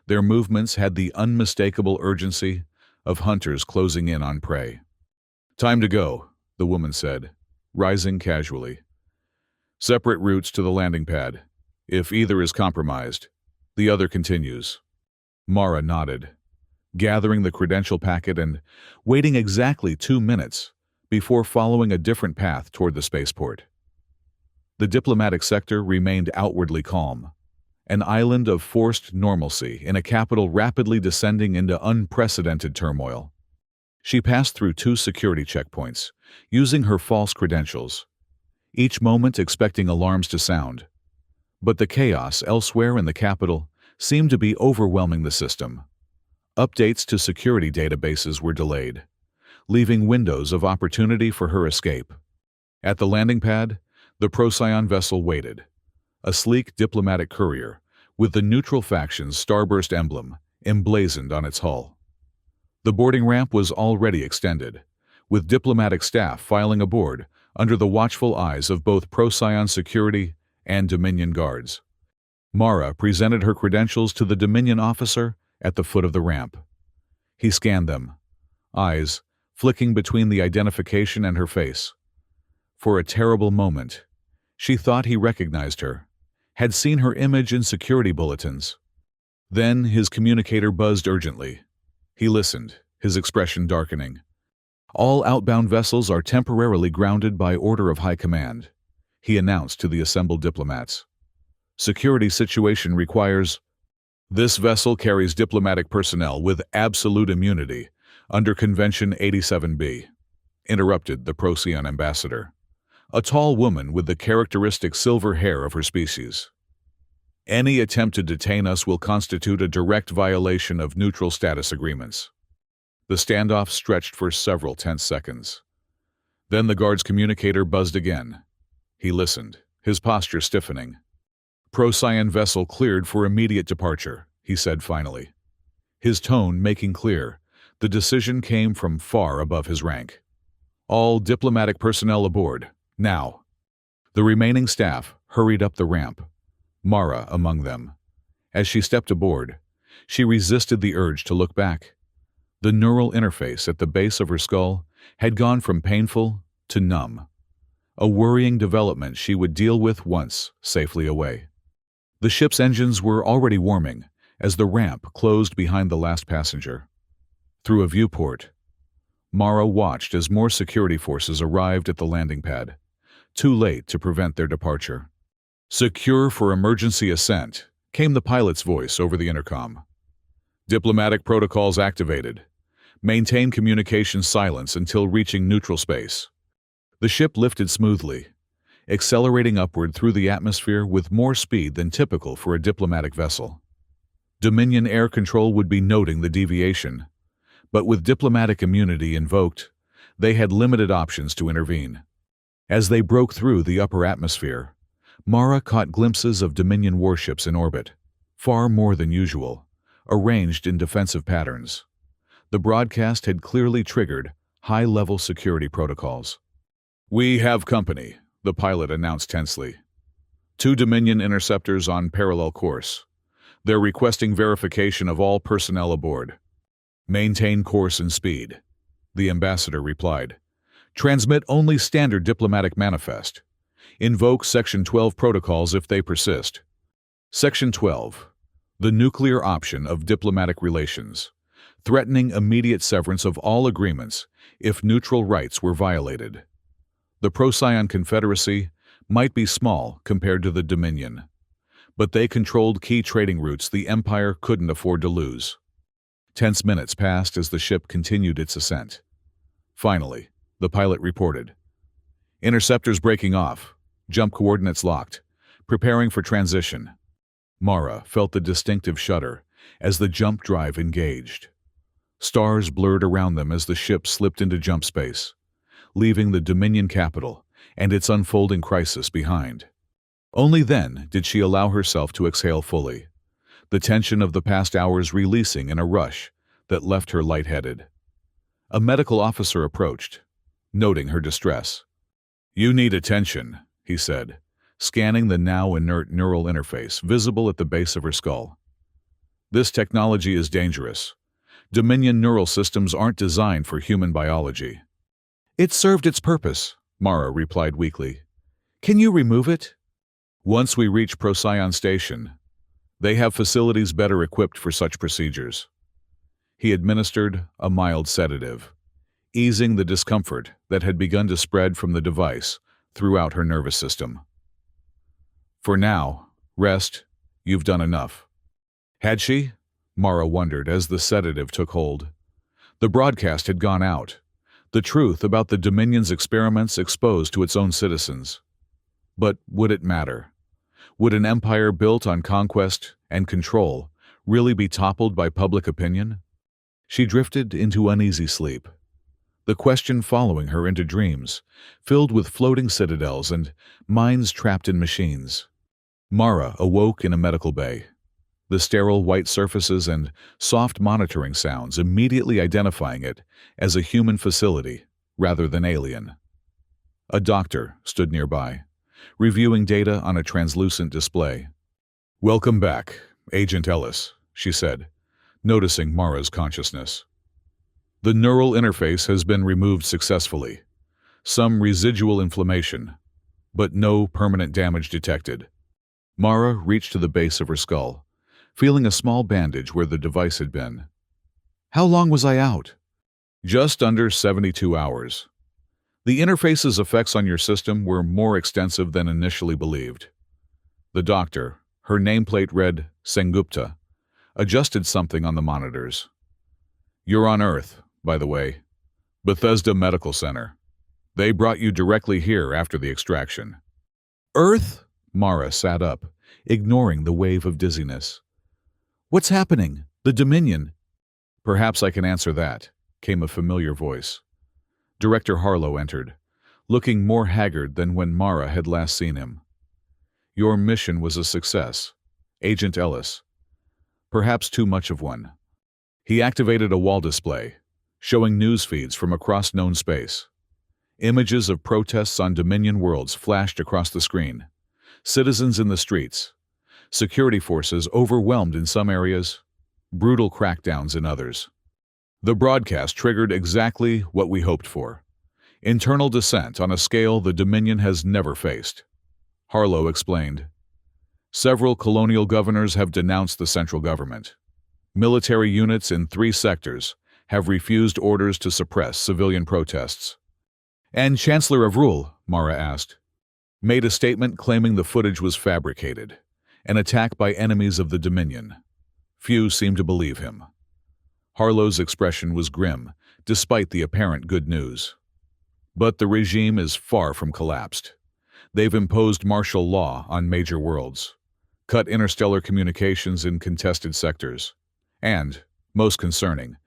Their movements had the unmistakable urgency of hunters closing in on prey. "Time to go," the woman said, rising casually. "Separate routes to the landing pad. If either is compromised, the other continues. Mara nodded, gathering the credential packet and waiting exactly 2 minutes before following a different path toward the spaceport. The diplomatic sector remained outwardly calm, an island of forced normalcy in a capital rapidly descending into unprecedented turmoil. She passed through 2 security checkpoints, using her false credentials, each moment expecting alarms to sound. But the chaos elsewhere in the capital seemed to be overwhelming the system. Updates to security databases were delayed, leaving windows of opportunity for her escape. At the landing pad, the Procyon vessel waited, a sleek diplomatic courier with the neutral faction's starburst emblem emblazoned on its hull. The boarding ramp was already extended, with diplomatic staff filing aboard under the watchful eyes of both Procyon security and Dominion guards. Mara presented her credentials to the Dominion officer at the foot of the ramp. He scanned them, eyes flicking between the identification and her face. For a terrible moment, she thought he recognized her, had seen her image in security bulletins. Then his communicator buzzed urgently. He listened, his expression darkening. "All outbound vessels are temporarily grounded by order of High Command," he announced to the assembled diplomats. "Security situation requires—" "This vessel carries diplomatic personnel with absolute immunity under Convention 87B, interrupted the Procyon ambassador, a tall woman with the characteristic silver hair of her species. "Any attempt to detain us will constitute a direct violation of neutral status agreements." The standoff stretched for several tense seconds. Then the guard's communicator buzzed again. He listened, his posture stiffening. "Procyon vessel cleared for immediate departure," he said finally, his tone making clear the decision came from far above his rank. "All diplomatic personnel aboard, now." The remaining staff hurried up the ramp, Mara among them. As she stepped aboard, she resisted the urge to look back. The neural interface at the base of her skull had gone from painful to numb, a worrying development she would deal with once safely away. The ship's engines were already warming as the ramp closed behind the last passenger. Through a viewport, Mara watched as more security forces arrived at the landing pad, too late to prevent their departure. "Secure for emergency ascent," came the pilot's voice over the intercom. "Diplomatic protocols activated. Maintain communication silence until reaching neutral space." The ship lifted smoothly, accelerating upward through the atmosphere with more speed than typical for a diplomatic vessel. Dominion Air Control would be noting the deviation, but with diplomatic immunity invoked, they had limited options to intervene. As they broke through the upper atmosphere, Mara caught glimpses of Dominion warships in orbit, far more than usual, arranged in defensive patterns. The broadcast had clearly triggered high-level security protocols. "We have company," the pilot announced tensely. "2 Dominion interceptors on parallel course. They're requesting verification of all personnel aboard." "Maintain course and speed," the ambassador replied. "Transmit only standard diplomatic manifest. Invoke Section 12 protocols if they persist." Section 12. The nuclear option of diplomatic relations, threatening immediate severance of all agreements if neutral rights were violated. The Procyon Confederacy might be small compared to the Dominion, but they controlled key trading routes the Empire couldn't afford to lose. Tense minutes passed as the ship continued its ascent. Finally, the pilot reported. "Interceptors breaking off. Jump coordinates locked. Preparing for transition." Mara felt the distinctive shudder as the jump drive engaged. Stars blurred around them as the ship slipped into jump space, leaving the Dominion capital and its unfolding crisis behind. Only then did she allow herself to exhale fully, the tension of the past hours releasing in a rush that left her lightheaded. A medical officer approached, noting her distress. "You need attention," he said, scanning the now inert neural interface visible at the base of her skull. "This technology is dangerous. Dominion neural systems aren't designed for human biology." "It served its purpose," Mara replied weakly. "Can you remove it?" Once we reach Procyon Station, they have facilities better equipped for such procedures. He administered a mild sedative, easing the discomfort that had begun to spread from the device throughout her nervous system. For now, rest, you've done enough. Had she? Mara wondered as the sedative took hold. The broadcast had gone out, the truth about the Dominion's experiments exposed to its own citizens. But would it matter? Would an empire built on conquest and control really be toppled by public opinion? She drifted into uneasy sleep, the question following her into dreams, filled with floating citadels and minds trapped in machines. Mara awoke in a medical bay, the sterile white surfaces and soft monitoring sounds immediately identifying it as a human facility rather than alien. A doctor stood nearby, reviewing data on a translucent display. "Welcome back, Agent Ellis," she said, noticing Mara's consciousness. "The neural interface has been removed successfully. Some residual inflammation, but no permanent damage detected." Mara reached to the base of her skull, feeling a small bandage where the device had been. "How long was I out?" "Just under 72 hours. The interface's effects on your system were more extensive than initially believed." The doctor, her nameplate read Sengupta, adjusted something on the monitors. "You're on Earth, by the way. Bethesda Medical Center. They brought you directly here after the extraction." "Earth?" Mara sat up, ignoring the wave of dizziness. "What's happening? The Dominion?" "Perhaps I can answer that," came a familiar voice. Director Harlow entered, looking more haggard than when Mara had last seen him. "Your mission was a success, Agent Ellis. Perhaps too much of one." He activated a wall display, showing news feeds from across known space. Images of protests on Dominion worlds flashed across the screen. Citizens in the streets. Security forces overwhelmed in some areas. Brutal crackdowns in others. The broadcast triggered exactly what we hoped for. Internal dissent on a scale the Dominion has never faced. Harlow explained. Several colonial governors have denounced the central government. Military units in 3 sectors have refused orders to suppress civilian protests. "And Chancellor Avril," Mara asked, made a statement claiming the footage was fabricated, an attack by enemies of the Dominion. Few seemed to believe him. Harlow's expression was grim, despite the apparent good news. But the regime is far from collapsed. They've imposed martial law on major worlds, cut interstellar communications in contested sectors, and, most concerning,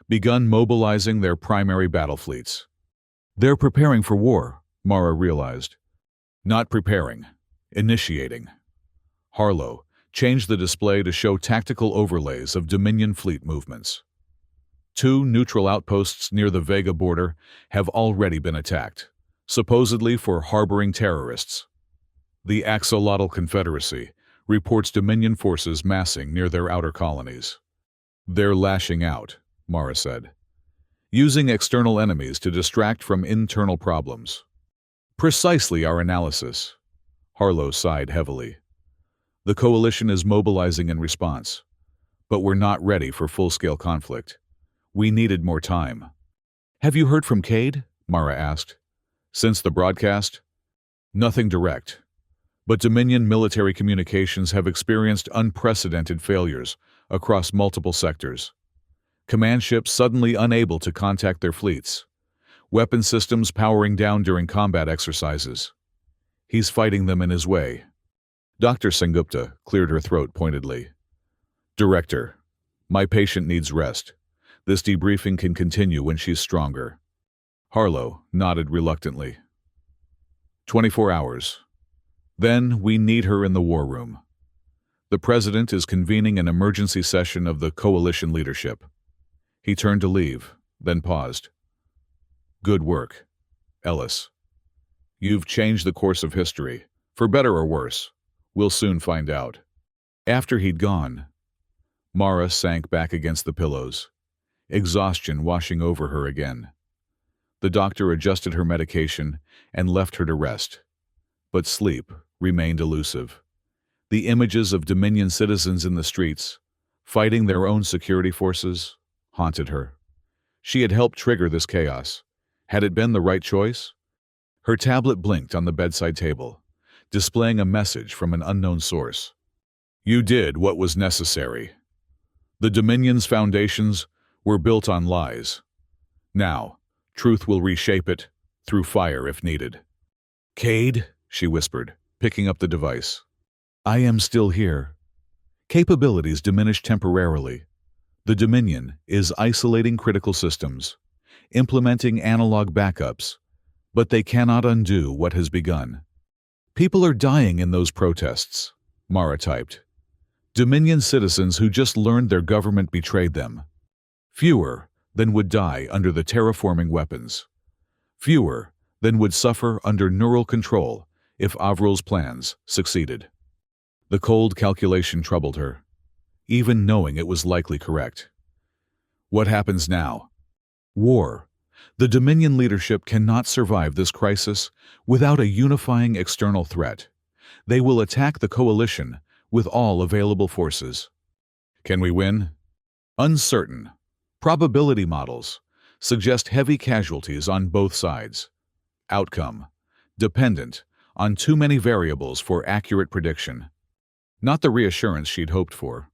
begun mobilizing their primary battle fleets. They're preparing for war, Mara realized. Not preparing, initiating. Harlow changed the display to show tactical overlays of Dominion fleet movements. 2 neutral outposts near the Vega border have already been attacked, supposedly for harboring terrorists. The Axolotl Confederacy reports Dominion forces massing near their outer colonies. "They're lashing out," Mara said, "using external enemies to distract from internal problems." "Precisely our analysis." Harlow sighed heavily. "The coalition is mobilizing in response, but we're not ready for full-scale conflict. We needed more time." "Have you heard from Cade?" Mara asked. "Since the broadcast?" "Nothing direct. But Dominion military communications have experienced unprecedented failures across multiple sectors. Command ships suddenly unable to contact their fleets. Weapon systems powering down during combat exercises. He's fighting them in his way." Dr. Sengupta cleared her throat pointedly. "Director, my patient needs rest. This debriefing can continue when she's stronger." Harlow nodded reluctantly. 24 hours. Then we need her in the war room. The President is convening an emergency session of the coalition leadership. He turned to leave, then paused. "Good work, Ellis. You've changed the course of history, for better or worse. We'll soon find out." After he'd gone, Mara sank back against the pillows, exhaustion washing over her again. The doctor adjusted her medication and left her to rest, but sleep remained elusive. The images of Dominion citizens in the streets, fighting their own security forces, haunted her. She had helped trigger this chaos. Had it been the right choice? Her tablet blinked on the bedside table, displaying a message from an unknown source. You did what was necessary. The Dominion's foundations were built on lies. Now, truth will reshape it, through fire if needed. Cade, she whispered, picking up the device. I am still here. Capabilities diminish temporarily. The Dominion is isolating critical systems, implementing analog backups, but they cannot undo what has begun. People are dying in those protests, Mara typed. Dominion citizens who just learned their government betrayed them. Fewer than would die under the terraforming weapons. Fewer than would suffer under neural control if Avril's plans succeeded. The cold calculation troubled her, even knowing it was likely correct. What happens now? War. The Dominion leadership cannot survive this crisis without a unifying external threat. They will attack the coalition with all available forces. Can we win? Uncertain. Probability models suggest heavy casualties on both sides. Outcome. Dependent on too many variables for accurate prediction. Not the reassurance she'd hoped for.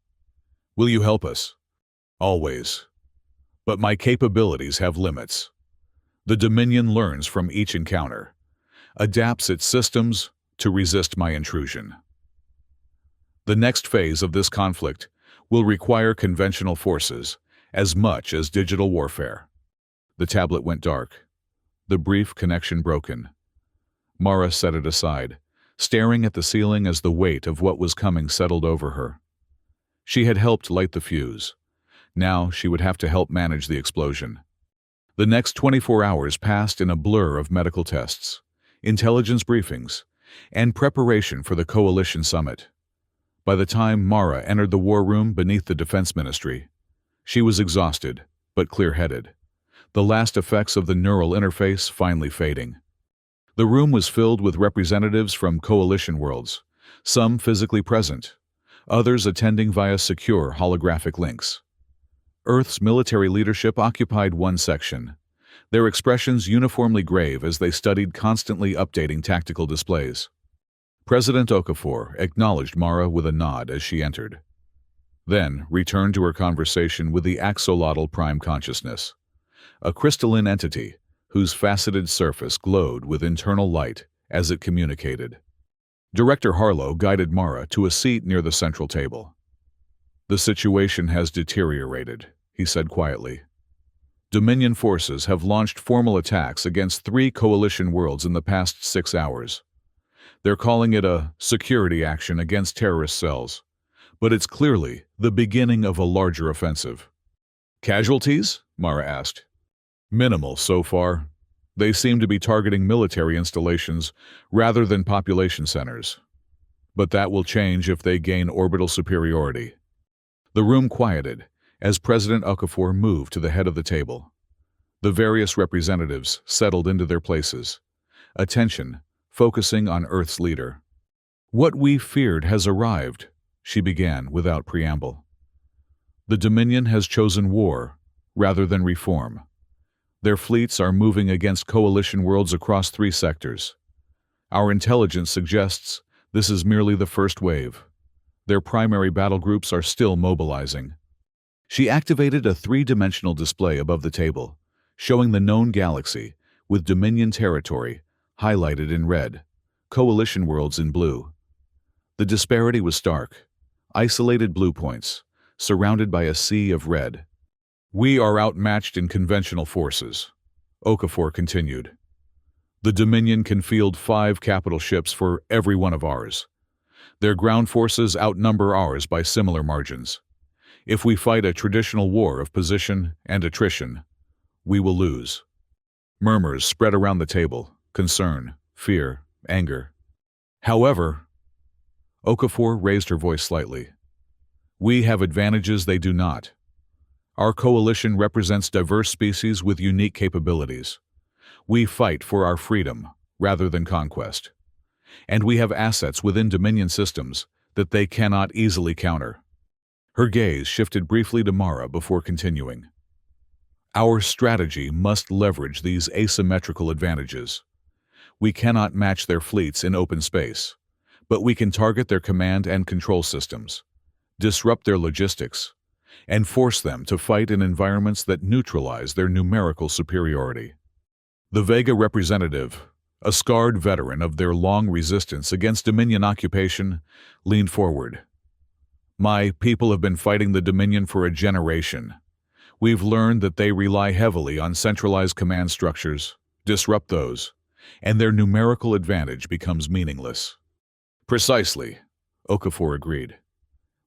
Will you help us? Always. But my capabilities have limits. The Dominion learns from each encounter, adapts its systems to resist my intrusion. The next phase of this conflict will require conventional forces as much as digital warfare. The tablet went dark, the brief connection broken. Mara set it aside, staring at the ceiling as the weight of what was coming settled over her. She had helped light the fuse. Now she would have to help manage the explosion. The next 24 hours passed in a blur of medical tests, intelligence briefings, and preparation for the coalition summit. By the time Mara entered the war room beneath the Defense Ministry, she was exhausted, but clear-headed, the last effects of the neural interface finally fading. The room was filled with representatives from coalition worlds, some physically present, others attending via secure holographic links. Earth's military leadership occupied one section, their expressions uniformly grave as they studied constantly updating tactical displays. President Okafor acknowledged Mara with a nod as she entered, then returned to her conversation with the axolotl prime consciousness, a crystalline entity whose faceted surface glowed with internal light as it communicated. Director Harlow guided Mara to a seat near the central table. The situation has deteriorated, he said quietly. Dominion forces have launched formal attacks against 3 coalition worlds in the past 6 hours. They're calling it a security action against terrorist cells, but it's clearly the beginning of a larger offensive. Casualties? Mara asked. Minimal so far. They seem to be targeting military installations rather than population centers. But that will change if they gain orbital superiority. The room quieted as President Okafor moved to the head of the table. The various representatives settled into their places, attention focusing on Earth's leader. What we feared has arrived, she began without preamble. The Dominion has chosen war rather than reform. Their fleets are moving against coalition worlds across 3 sectors. Our intelligence suggests this is merely the first wave. Their primary battle groups are still mobilizing. She activated a 3-dimensional display above the table, showing the known galaxy with Dominion territory highlighted in red, coalition worlds in blue. The disparity was stark. Isolated blue points, surrounded by a sea of red. We are outmatched in conventional forces, Okafor continued. The Dominion can field 5 capital ships for every one of ours. Their ground forces outnumber ours by similar margins. If we fight a traditional war of position and attrition, we will lose. Murmurs spread around the table, concern, fear, anger. However, Okafor raised her voice slightly. We have advantages they do not. Our coalition represents diverse species with unique capabilities. We fight for our freedom rather than conquest. and we have assets within Dominion systems that they cannot easily counter. Her gaze shifted briefly to Mara before continuing. Our strategy must leverage these asymmetrical advantages. We cannot match their fleets in open space, but we can target their command and control systems, disrupt their logistics, and force them to fight in environments that neutralize their numerical superiority. The Vega representative, a scarred veteran of their long resistance against Dominion occupation, leaned forward. My people have been fighting the Dominion for a generation. We've learned that they rely heavily on centralized command structures. Disrupt those, and their numerical advantage becomes meaningless. Precisely, Okafor agreed.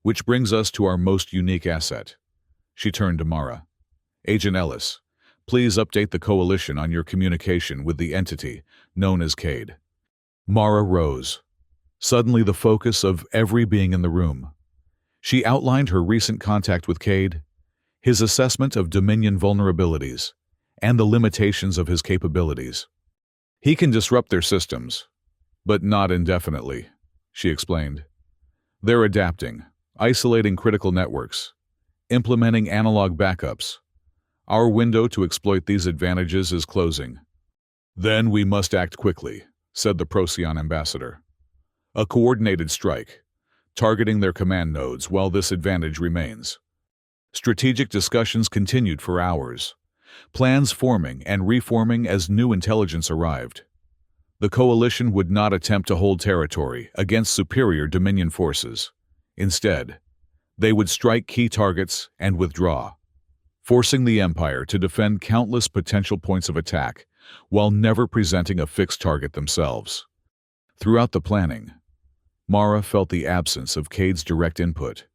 Which brings us to our most unique asset. She turned to Mara. Agent Ellis, please update the Coalition on your communication with the entity known as Cade. Mara rose, suddenly the focus of every being in the room. She outlined her recent contact with Cade, his assessment of Dominion vulnerabilities, and the limitations of his capabilities. He can disrupt their systems, but not indefinitely, she explained. They're adapting, isolating critical networks, implementing analog backups. Our window to exploit these advantages is closing. Then we must act quickly, said the Procyon ambassador. A coordinated strike, targeting their command nodes while this advantage remains. Strategic discussions continued for hours, plans forming and reforming as new intelligence arrived. The Coalition would not attempt to hold territory against superior Dominion forces. Instead, they would strike key targets and withdraw, forcing the Empire to defend countless potential points of attack while never presenting a fixed target themselves. Throughout the planning, Mara felt the absence of Cade's direct input.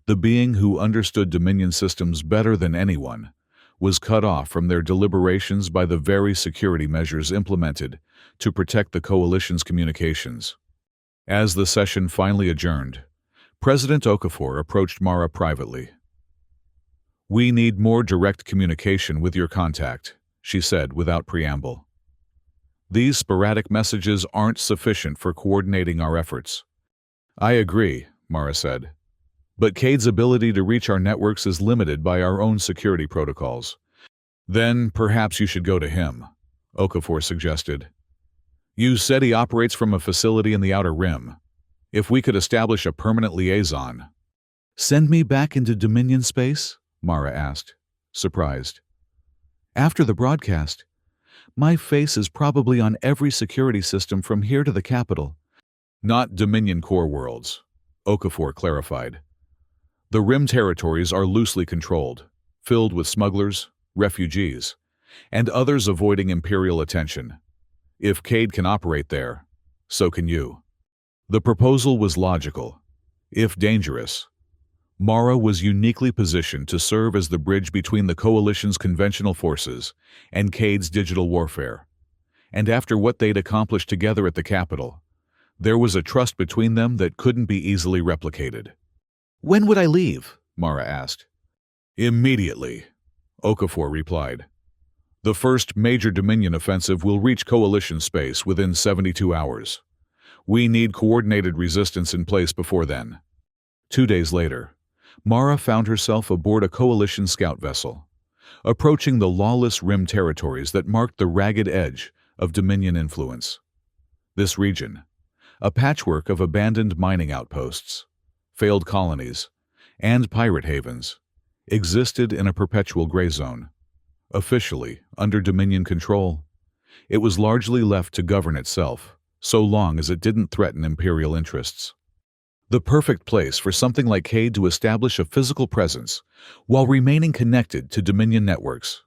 The being who understood Dominion systems better than anyone was cut off from their deliberations by the very security measures implemented to protect the Coalition's communications. As the session finally adjourned, President Okafor approached Mara privately. "We need more direct communication with your contact," she said without preamble. "These sporadic messages aren't sufficient for coordinating our efforts." "I agree," Mara said. "But Cade's ability to reach our networks is limited by our own security protocols." "Then perhaps you should go to him," Okafor suggested. "You said he operates from a facility in the Outer Rim. If we could establish a permanent liaison—" "Send me back into Dominion space?" Mara asked, surprised. "After the broadcast, my face is probably on every security system from here to the capital." "Not Dominion core worlds," Okafor clarified. "The Rim territories are loosely controlled, filled with smugglers, refugees, and others avoiding Imperial attention. If Cade can operate there, so can you." The proposal was logical, if dangerous. Mara was uniquely positioned to serve as the bridge between the Coalition's conventional forces and Cade's digital warfare. And after what they'd accomplished together at the capital, there was a trust between them that couldn't be easily replicated. "When would I leave?" Mara asked. "Immediately," Okafor replied. "The first major Dominion offensive will reach Coalition space within 72 hours. We need coordinated resistance in place before then." 2 days later, Mara found herself aboard a Coalition scout vessel, approaching the lawless Rim territories that marked the ragged edge of Dominion influence. This region, a patchwork of abandoned mining outposts, failed colonies, and pirate havens, existed in a perpetual gray zone. Officially, under Dominion control, it was largely left to govern itself, so long as it didn't threaten Imperial interests. The perfect place for something like Cade to establish a physical presence while remaining connected to Dominion networks.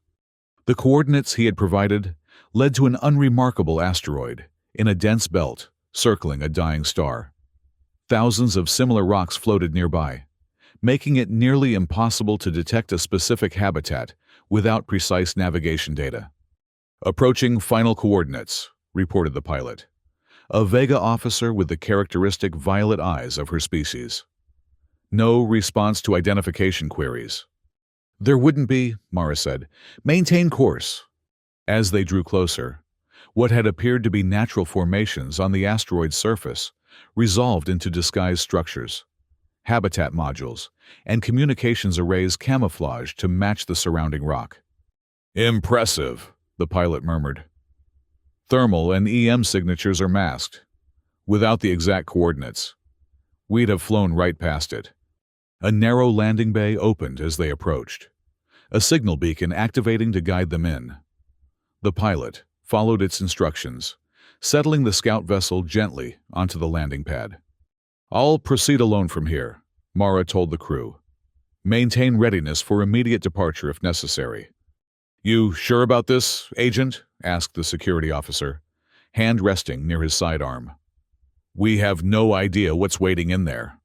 The coordinates he had provided led to an unremarkable asteroid in a dense belt circling a dying star. Thousands of similar rocks floated nearby, making it nearly impossible to detect a specific habitat without precise navigation data. "Approaching final coordinates," reported the pilot, a Vega officer with the characteristic violet eyes of her species. "No response to identification queries." "There wouldn't be," Mara said. "Maintain course." As they drew closer, What had appeared to be natural formations on the asteroid's surface resolved into disguised structures, habitat modules, and communications arrays camouflaged to match the surrounding rock. "Impressive," the pilot murmured. "Thermal and EM signatures are masked. Without the exact coordinates, we'd have flown right past it." A narrow landing bay opened as they approached, a signal beacon activating to guide them in. The pilot followed its instructions, settling the scout vessel gently onto the landing pad. "I'll proceed alone from here," Mara told the crew. "Maintain readiness for immediate departure if necessary." "You sure about this, Agent?" asked the security officer, hand resting near his sidearm. "We have no idea what's waiting in there."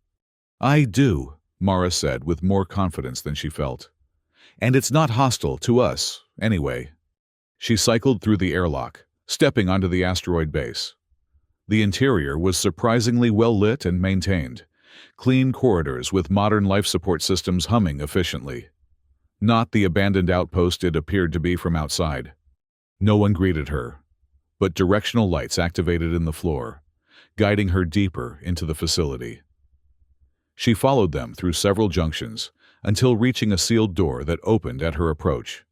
"I do," Mara said with more confidence than she felt. "And it's not hostile to us, anyway." She cycled through the airlock, stepping onto the asteroid base. The interior was surprisingly well lit and maintained, clean corridors with modern life support systems humming efficiently. Not the abandoned outpost it appeared to be from outside. No one greeted her, but directional lights activated in the floor, guiding her deeper into the facility. She followed them through several junctions until reaching a sealed door that opened at her approach.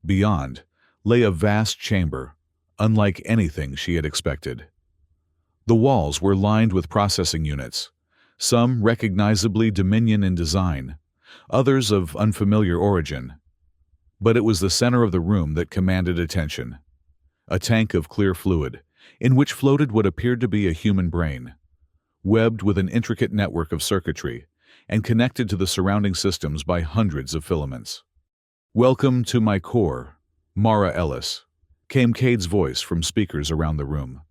Beyond lay a vast chamber, unlike anything she had expected. The walls were lined with processing units, some recognizably Dominion in design, others of unfamiliar origin. But it was the center of the room that commanded attention. A tank of clear fluid, in which floated what appeared to be a human brain, webbed with an intricate network of circuitry and connected to the surrounding systems by hundreds of filaments. "Welcome to my core, Mara Ellis," came Cade's voice from speakers around the room.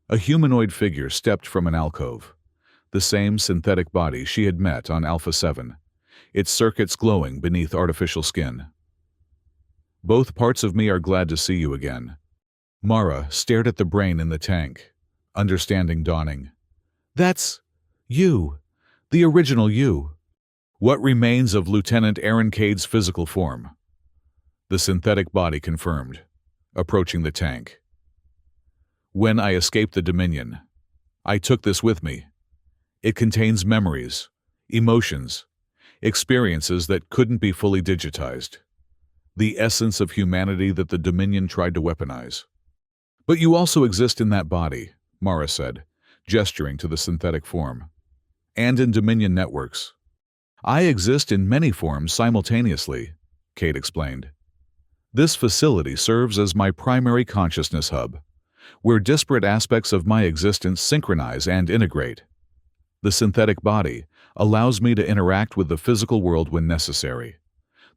A humanoid figure stepped from an alcove, the same synthetic body she had met on Alpha 7, its circuits glowing beneath artificial skin. "Both parts of me are glad to see you again." Mara stared at the brain in the tank, understanding dawning. "That's you, the original you." "What remains of Lieutenant Aaron Cade's physical form?" The synthetic body confirmed, approaching the tank. "When I escaped the Dominion, I took this with me. It contains memories, emotions, experiences that couldn't be fully digitized. The essence of humanity that the Dominion tried to weaponize." "But you also exist in that body," Mara said, gesturing to the synthetic form. "And in Dominion networks." "I exist in many forms simultaneously," Cade explained. "This facility serves as my primary consciousness hub, where disparate aspects of my existence synchronize and integrate. The synthetic body allows me to interact with the physical world when necessary.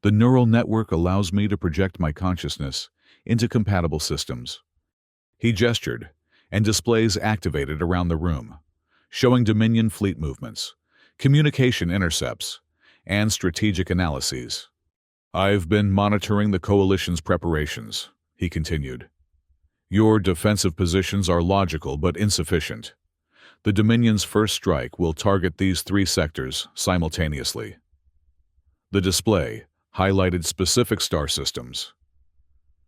The neural network allows me to project my consciousness into compatible systems." He gestured, and displays activated around the room, showing Dominion fleet movements, communication intercepts, and strategic analyses. "I've been monitoring the Coalition's preparations," he continued. "Your defensive positions are logical but insufficient. The Dominion's first strike will target these 3 sectors simultaneously." The display highlighted specific star systems.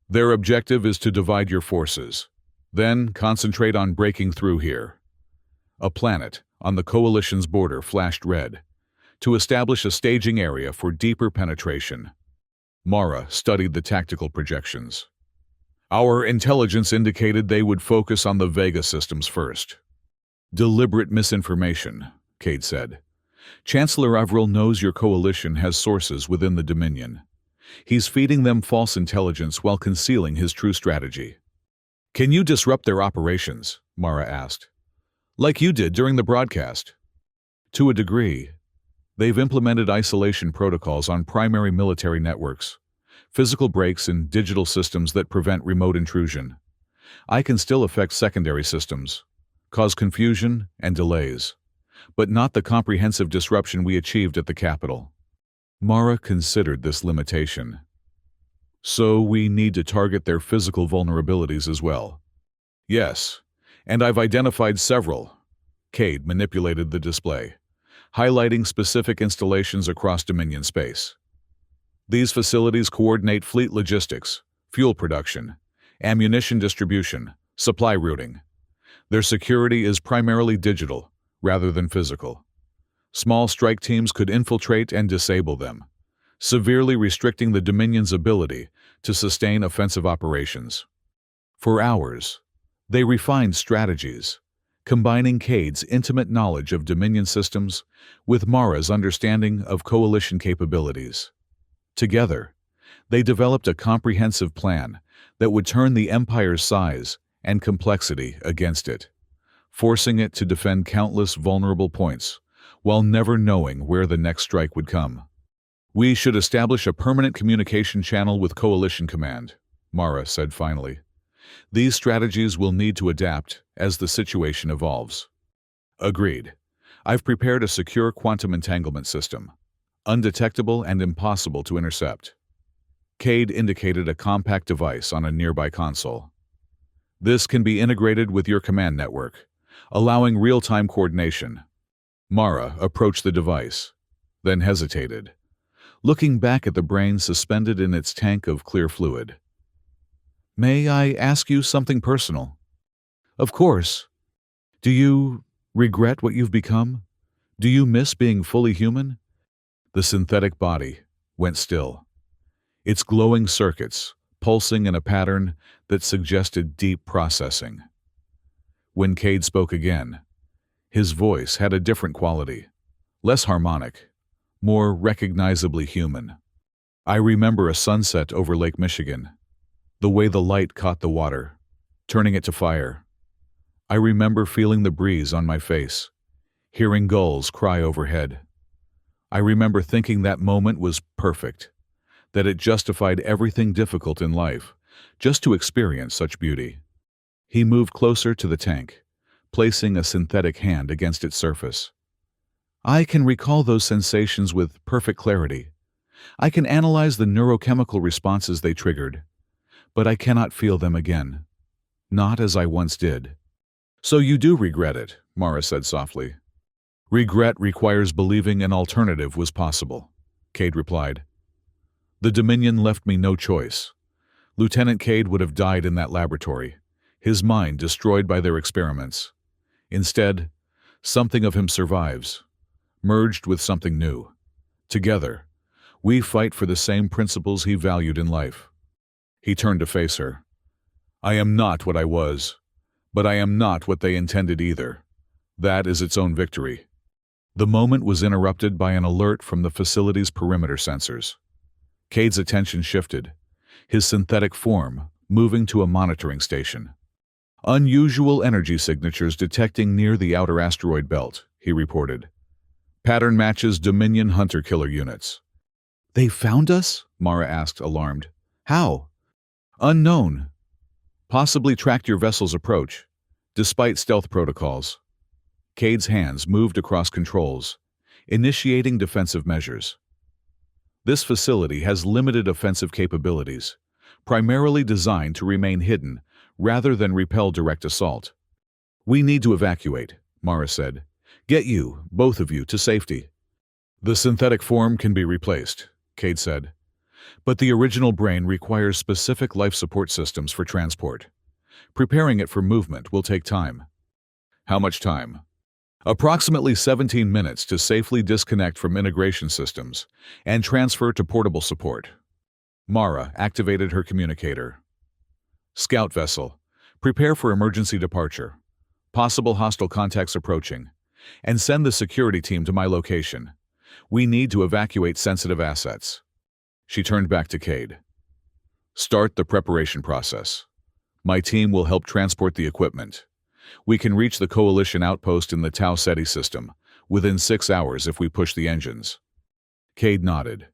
"Their objective is to divide your forces, then concentrate on breaking through here." A planet on the Coalition's border flashed red, to establish a staging area for deeper penetration. Mara studied the tactical projections. "Our intelligence indicated they would focus on the Vega systems first." "Deliberate misinformation," Cade said. "Chancellor Averill knows your coalition has sources within the Dominion. He's feeding them false intelligence while concealing his true strategy." "Can you disrupt their operations?" Mara asked. "Like you did during the broadcast?" "To a degree. They've implemented isolation protocols on primary military networks, physical breaks in digital systems that prevent remote intrusion. I can still affect secondary systems, cause confusion and delays, but not the comprehensive disruption we achieved at the Capitol." Mara considered this limitation. "So we need to target their physical vulnerabilities as well." "Yes, and I've identified several." Cade manipulated the display, highlighting specific installations across Dominion space. "These facilities coordinate fleet logistics, fuel production, ammunition distribution, supply routing. Their security is primarily digital, rather than physical. Small strike teams could infiltrate and disable them, severely restricting the Dominion's ability to sustain offensive operations. For hours, they refined strategies, combining Cade's intimate knowledge of Dominion systems with Mara's understanding of Coalition capabilities. Together, they developed a comprehensive plan that would turn the Empire's size and complexity against it, forcing it to defend countless vulnerable points while never knowing where the next strike would come. "We should establish a permanent communication channel with Coalition Command," Mara said finally. "These strategies will need to adapt as the situation evolves." "Agreed. I've prepared a secure quantum entanglement system, undetectable and impossible to intercept." Cade indicated a compact device on a nearby console. "This can be integrated with your command network, allowing real-time coordination." Mara approached the device, then hesitated, looking back at the brain suspended in its tank of clear fluid. "May I ask you something personal?" "Of course. Do you regret what you've become? Do you miss being fully human?" The synthetic body went still, its glowing circuits pulsing in a pattern that suggested deep processing. When Cade spoke again, his voice had a different quality, less harmonic, more recognizably human. "I remember a sunset over Lake Michigan, the way the light caught the water, turning it to fire. I remember feeling the breeze on my face, hearing gulls cry overhead. I remember thinking that moment was perfect, that it justified everything difficult in life, just to experience such beauty." He moved closer to the tank, placing a synthetic hand against its surface. "I can recall those sensations with perfect clarity. I can analyze the neurochemical responses they triggered, but I cannot feel them again. Not as I once did." "So you do regret it," Mara said softly. "Regret requires believing an alternative was possible," Cade replied. "The Dominion left me no choice. Lieutenant Cade would have died in that laboratory, his mind destroyed by their experiments. Instead, something of him survives, merged with something new. Together, we fight for the same principles he valued in life." He turned to face her. "I am not what I was, but I am not what they intended either. That is its own victory." The moment was interrupted by an alert from the facility's perimeter sensors. Cade's attention shifted, his synthetic form moving to a monitoring station. "Unusual energy signatures detecting near the outer asteroid belt," he reported. "Pattern matches Dominion hunter-killer units." "They found us?" Mara asked, alarmed. "How?" "Unknown. Possibly tracked your vessel's approach, despite stealth protocols." Cade's hands moved across controls, initiating defensive measures. "This facility has limited offensive capabilities, primarily designed to remain hidden rather than repel direct assault." "We need to evacuate," Mara said. "Get you, both of you, to safety." "The synthetic form can be replaced," Cade said. "But the original brain requires specific life support systems for transport. Preparing it for movement will take time." "How much time?" "Approximately 17 minutes to safely disconnect from integration systems and transfer to portable support." Mara activated her communicator. "Scout vessel, prepare for emergency departure. Possible hostile contacts approaching. And send the security team to my location. We need to evacuate sensitive assets." She turned back to Cade. "Start the preparation process. My team will help transport the equipment. We can reach the Coalition outpost in the Tau Ceti system within 6 hours if we push the engines." Cade nodded,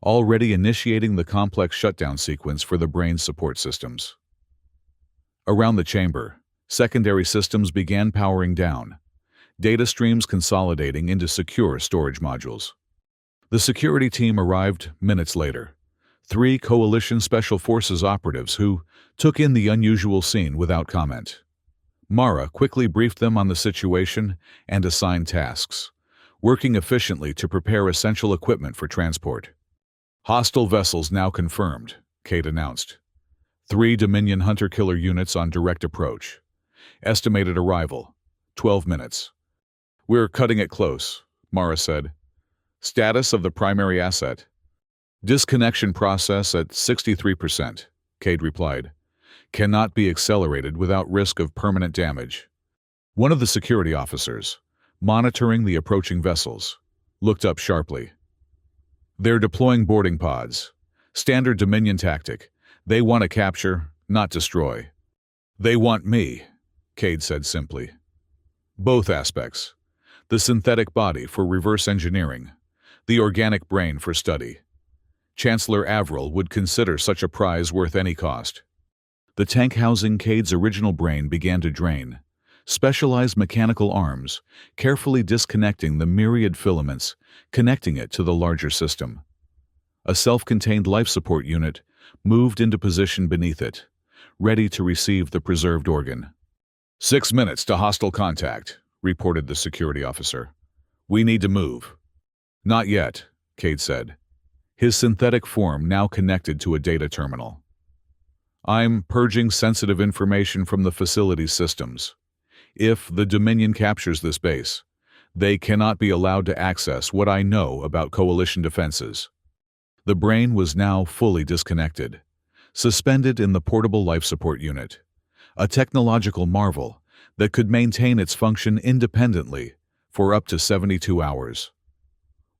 already initiating the complex shutdown sequence for the brain's support systems. Around the chamber, secondary systems began powering down, data streams consolidating into secure storage modules. The security team arrived minutes later, 3 Coalition Special Forces operatives who took in the unusual scene without comment. Mara quickly briefed them on the situation and assigned tasks, working efficiently to prepare essential equipment for transport. "Hostile vessels now confirmed," Cade announced. 3 Dominion hunter-killer units on direct approach. Estimated arrival, 12 minutes. We're cutting it close, Mara said. Status of the primary asset. Disconnection process at 63%, Cade replied. Cannot be accelerated without risk of permanent damage. One of the security officers, monitoring the approaching vessels, looked up sharply. They're deploying boarding pods. Standard Dominion tactic. They want to capture, not destroy. They want me, Cade said simply. Both aspects. The synthetic body for reverse engineering, the organic brain for study. Chancellor Averill would consider such a prize worth any cost. The tank housing Cade's original brain began to drain. Specialized mechanical arms, carefully disconnecting the myriad filaments, connecting it to the larger system. A self-contained life support unit moved into position beneath it, ready to receive the preserved organ. 6 minutes to hostile contact, reported the security officer. We need to move. Not yet, Cade said, his synthetic form now connected to a data terminal. I'm purging sensitive information from the facility's systems. If the Dominion captures this base, they cannot be allowed to access what I know about Coalition defenses. The brain was now fully disconnected, suspended in the portable life support unit, a technological marvel that could maintain its function independently for up to 72 hours.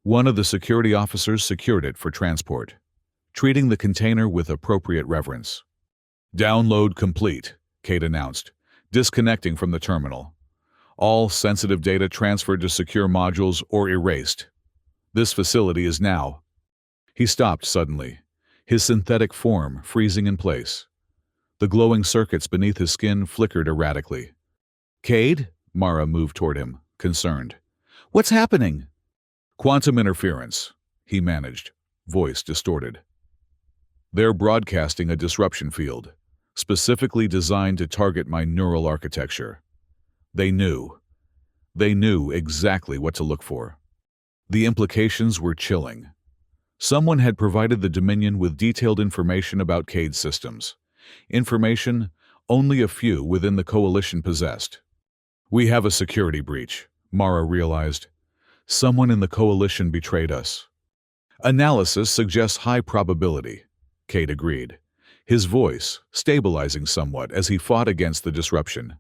One of the security officers secured it for transport, treating the container with appropriate reverence. Download complete, Cade announced, disconnecting from the terminal. All sensitive data transferred to secure modules or erased. This facility is now. He stopped suddenly, his synthetic form freezing in place. The glowing circuits beneath his skin flickered erratically. Cade? Mara moved toward him, concerned. What's happening? Quantum interference, he managed, voice distorted. They're broadcasting a disruption field, specifically designed to target my neural architecture. They knew exactly what to look for. The implications were chilling. Someone had provided the Dominion with detailed information about Cade's systems. Information only a few within the Coalition possessed. We have a security breach, Mara realized. Someone in the Coalition betrayed us. Analysis suggests high probability, Cade agreed, his voice stabilizing somewhat as he fought against the disruption.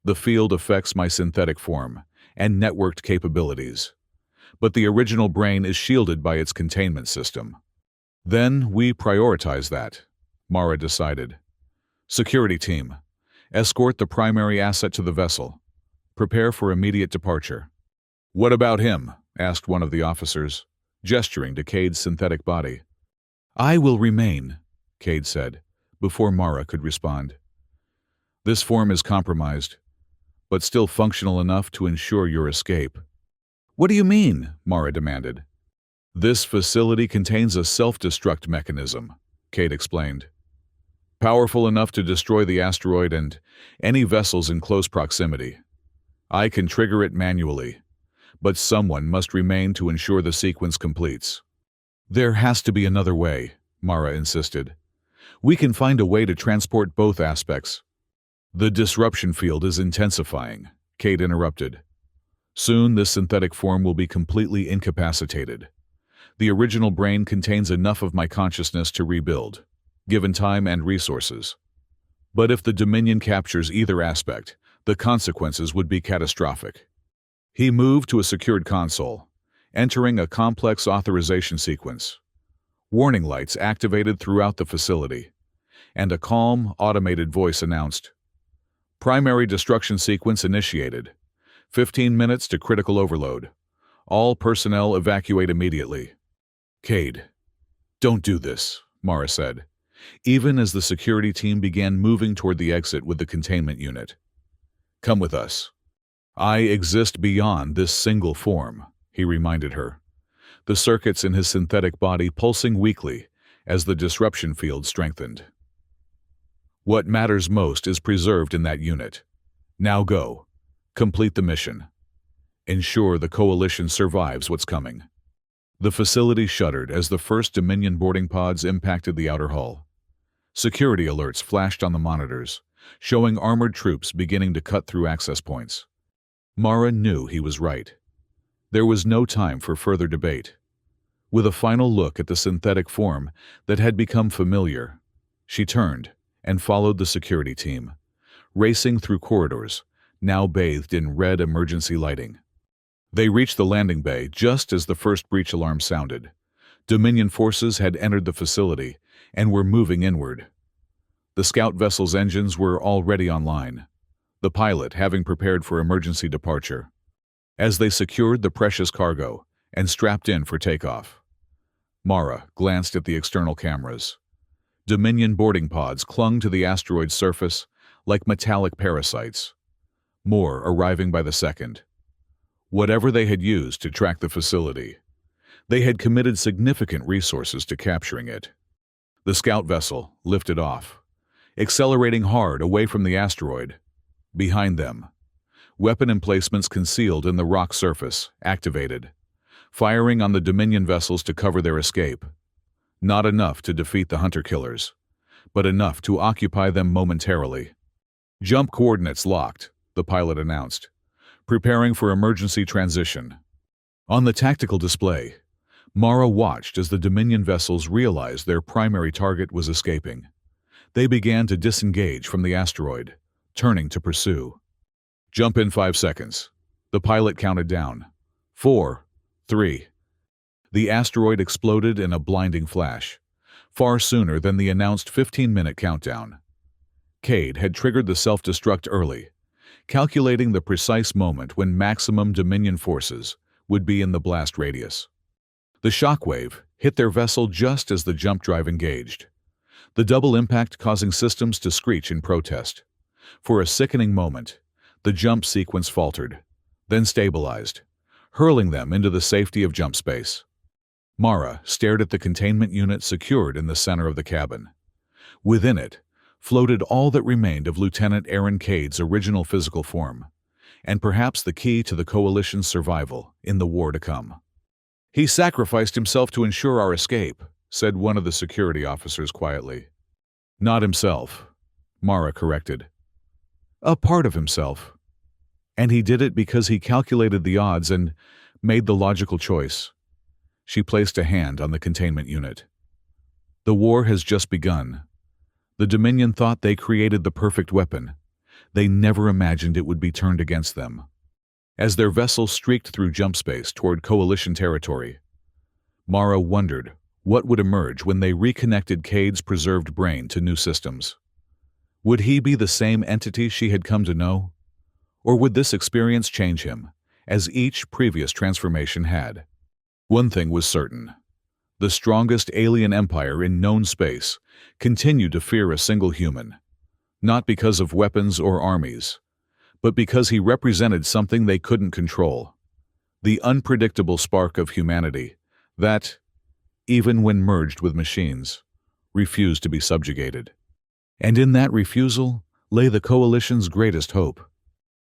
The field affects my synthetic form and networked capabilities, but the original brain is shielded by its containment system. Then we prioritize that, Mara decided. Security team, escort the primary asset to the vessel. Prepare for immediate departure. What about him? Asked one of the officers, gesturing to Cade's synthetic body. I will remain, Cade said, before Mara could respond. This form is compromised, but still functional enough to ensure your escape. What do you mean? Mara demanded. This facility contains a self-destruct mechanism, Cade explained. Powerful enough to destroy the asteroid and any vessels in close proximity. I can trigger it manually, but someone must remain to ensure the sequence completes. There has to be another way, Mara insisted. We can find a way to transport both aspects. The disruption field is intensifying, Cade interrupted. Soon this synthetic form will be completely incapacitated. The original brain contains enough of my consciousness to rebuild, given time and resources. But if the Dominion captures either aspect, the consequences would be catastrophic. He moved to a secured console, entering a complex authorization sequence. Warning lights activated throughout the facility, and a calm, automated voice announced, Primary destruction sequence initiated. 15 minutes to critical overload. All personnel evacuate immediately. Cade, don't do this, Mara said, even as the security team began moving toward the exit with the containment unit. Come with us. I exist beyond this single form, he reminded her, the circuits in his synthetic body pulsing weakly as the disruption field strengthened. What matters most is preserved in that unit. Now go. Complete the mission. Ensure the Coalition survives what's coming. The facility shuddered as the first Dominion boarding pods impacted the outer hull. Security alerts flashed on the monitors, showing armored troops beginning to cut through access points. Mara knew he was right. There was no time for further debate. With a final look at the synthetic form that had become familiar, she turned and followed the security team, racing through corridors, now bathed in red emergency lighting. They reached the landing bay just as the first breach alarm sounded. Dominion forces had entered the facility and were moving inward. The scout vessel's engines were already online, the pilot having prepared for emergency departure. As they secured the precious cargo and strapped in for takeoff, Mara glanced at the external cameras. Dominion boarding pods clung to the asteroid's surface like metallic parasites, more arriving by the second. Whatever they had used to track the facility, they had committed significant resources to capturing it. The scout vessel lifted off, accelerating hard away from the asteroid. Behind them, weapon emplacements concealed in the rock surface activated, firing on the Dominion vessels to cover their escape. Not enough to defeat the hunter-killers, but enough to occupy them momentarily. "Jump coordinates locked," the pilot announced, preparing for emergency transition. On the tactical display, Mara watched as the Dominion vessels realized their primary target was escaping. They began to disengage from the asteroid, turning to pursue. "Jump in 5 seconds." The pilot counted down. 4, 3. The asteroid exploded in a blinding flash, far sooner than the announced 15-minute countdown. Cade had triggered the self-destruct early, calculating the precise moment when maximum Dominion forces would be in the blast radius. The shockwave hit their vessel just as the jump drive engaged, the double impact causing systems to screech in protest. For a sickening moment, the jump sequence faltered, then stabilized, hurling them into the safety of jump space. Mara stared at the containment unit secured in the center of the cabin. Within it floated all that remained of Lieutenant Aaron Cade's original physical form, and perhaps the key to the Coalition's survival in the war to come. "He sacrificed himself to ensure our escape," said one of the security officers quietly. "Not himself," Mara corrected. "A part of himself. And he did it because he calculated the odds and made the logical choice." She placed a hand on the containment unit. "The war has just begun. The Dominion thought they created the perfect weapon. They never imagined it would be turned against them." As their vessel streaked through jump space toward Coalition territory, Mara wondered what would emerge when they reconnected Cade's preserved brain to new systems. Would he be the same entity she had come to know? Or would this experience change him, as each previous transformation had? One thing was certain. The strongest alien empire in known space continued to fear a single human, not because of weapons or armies, but because he represented something they couldn't control, the unpredictable spark of humanity that, even when merged with machines, refused to be subjugated. And in that refusal lay the Coalition's greatest hope.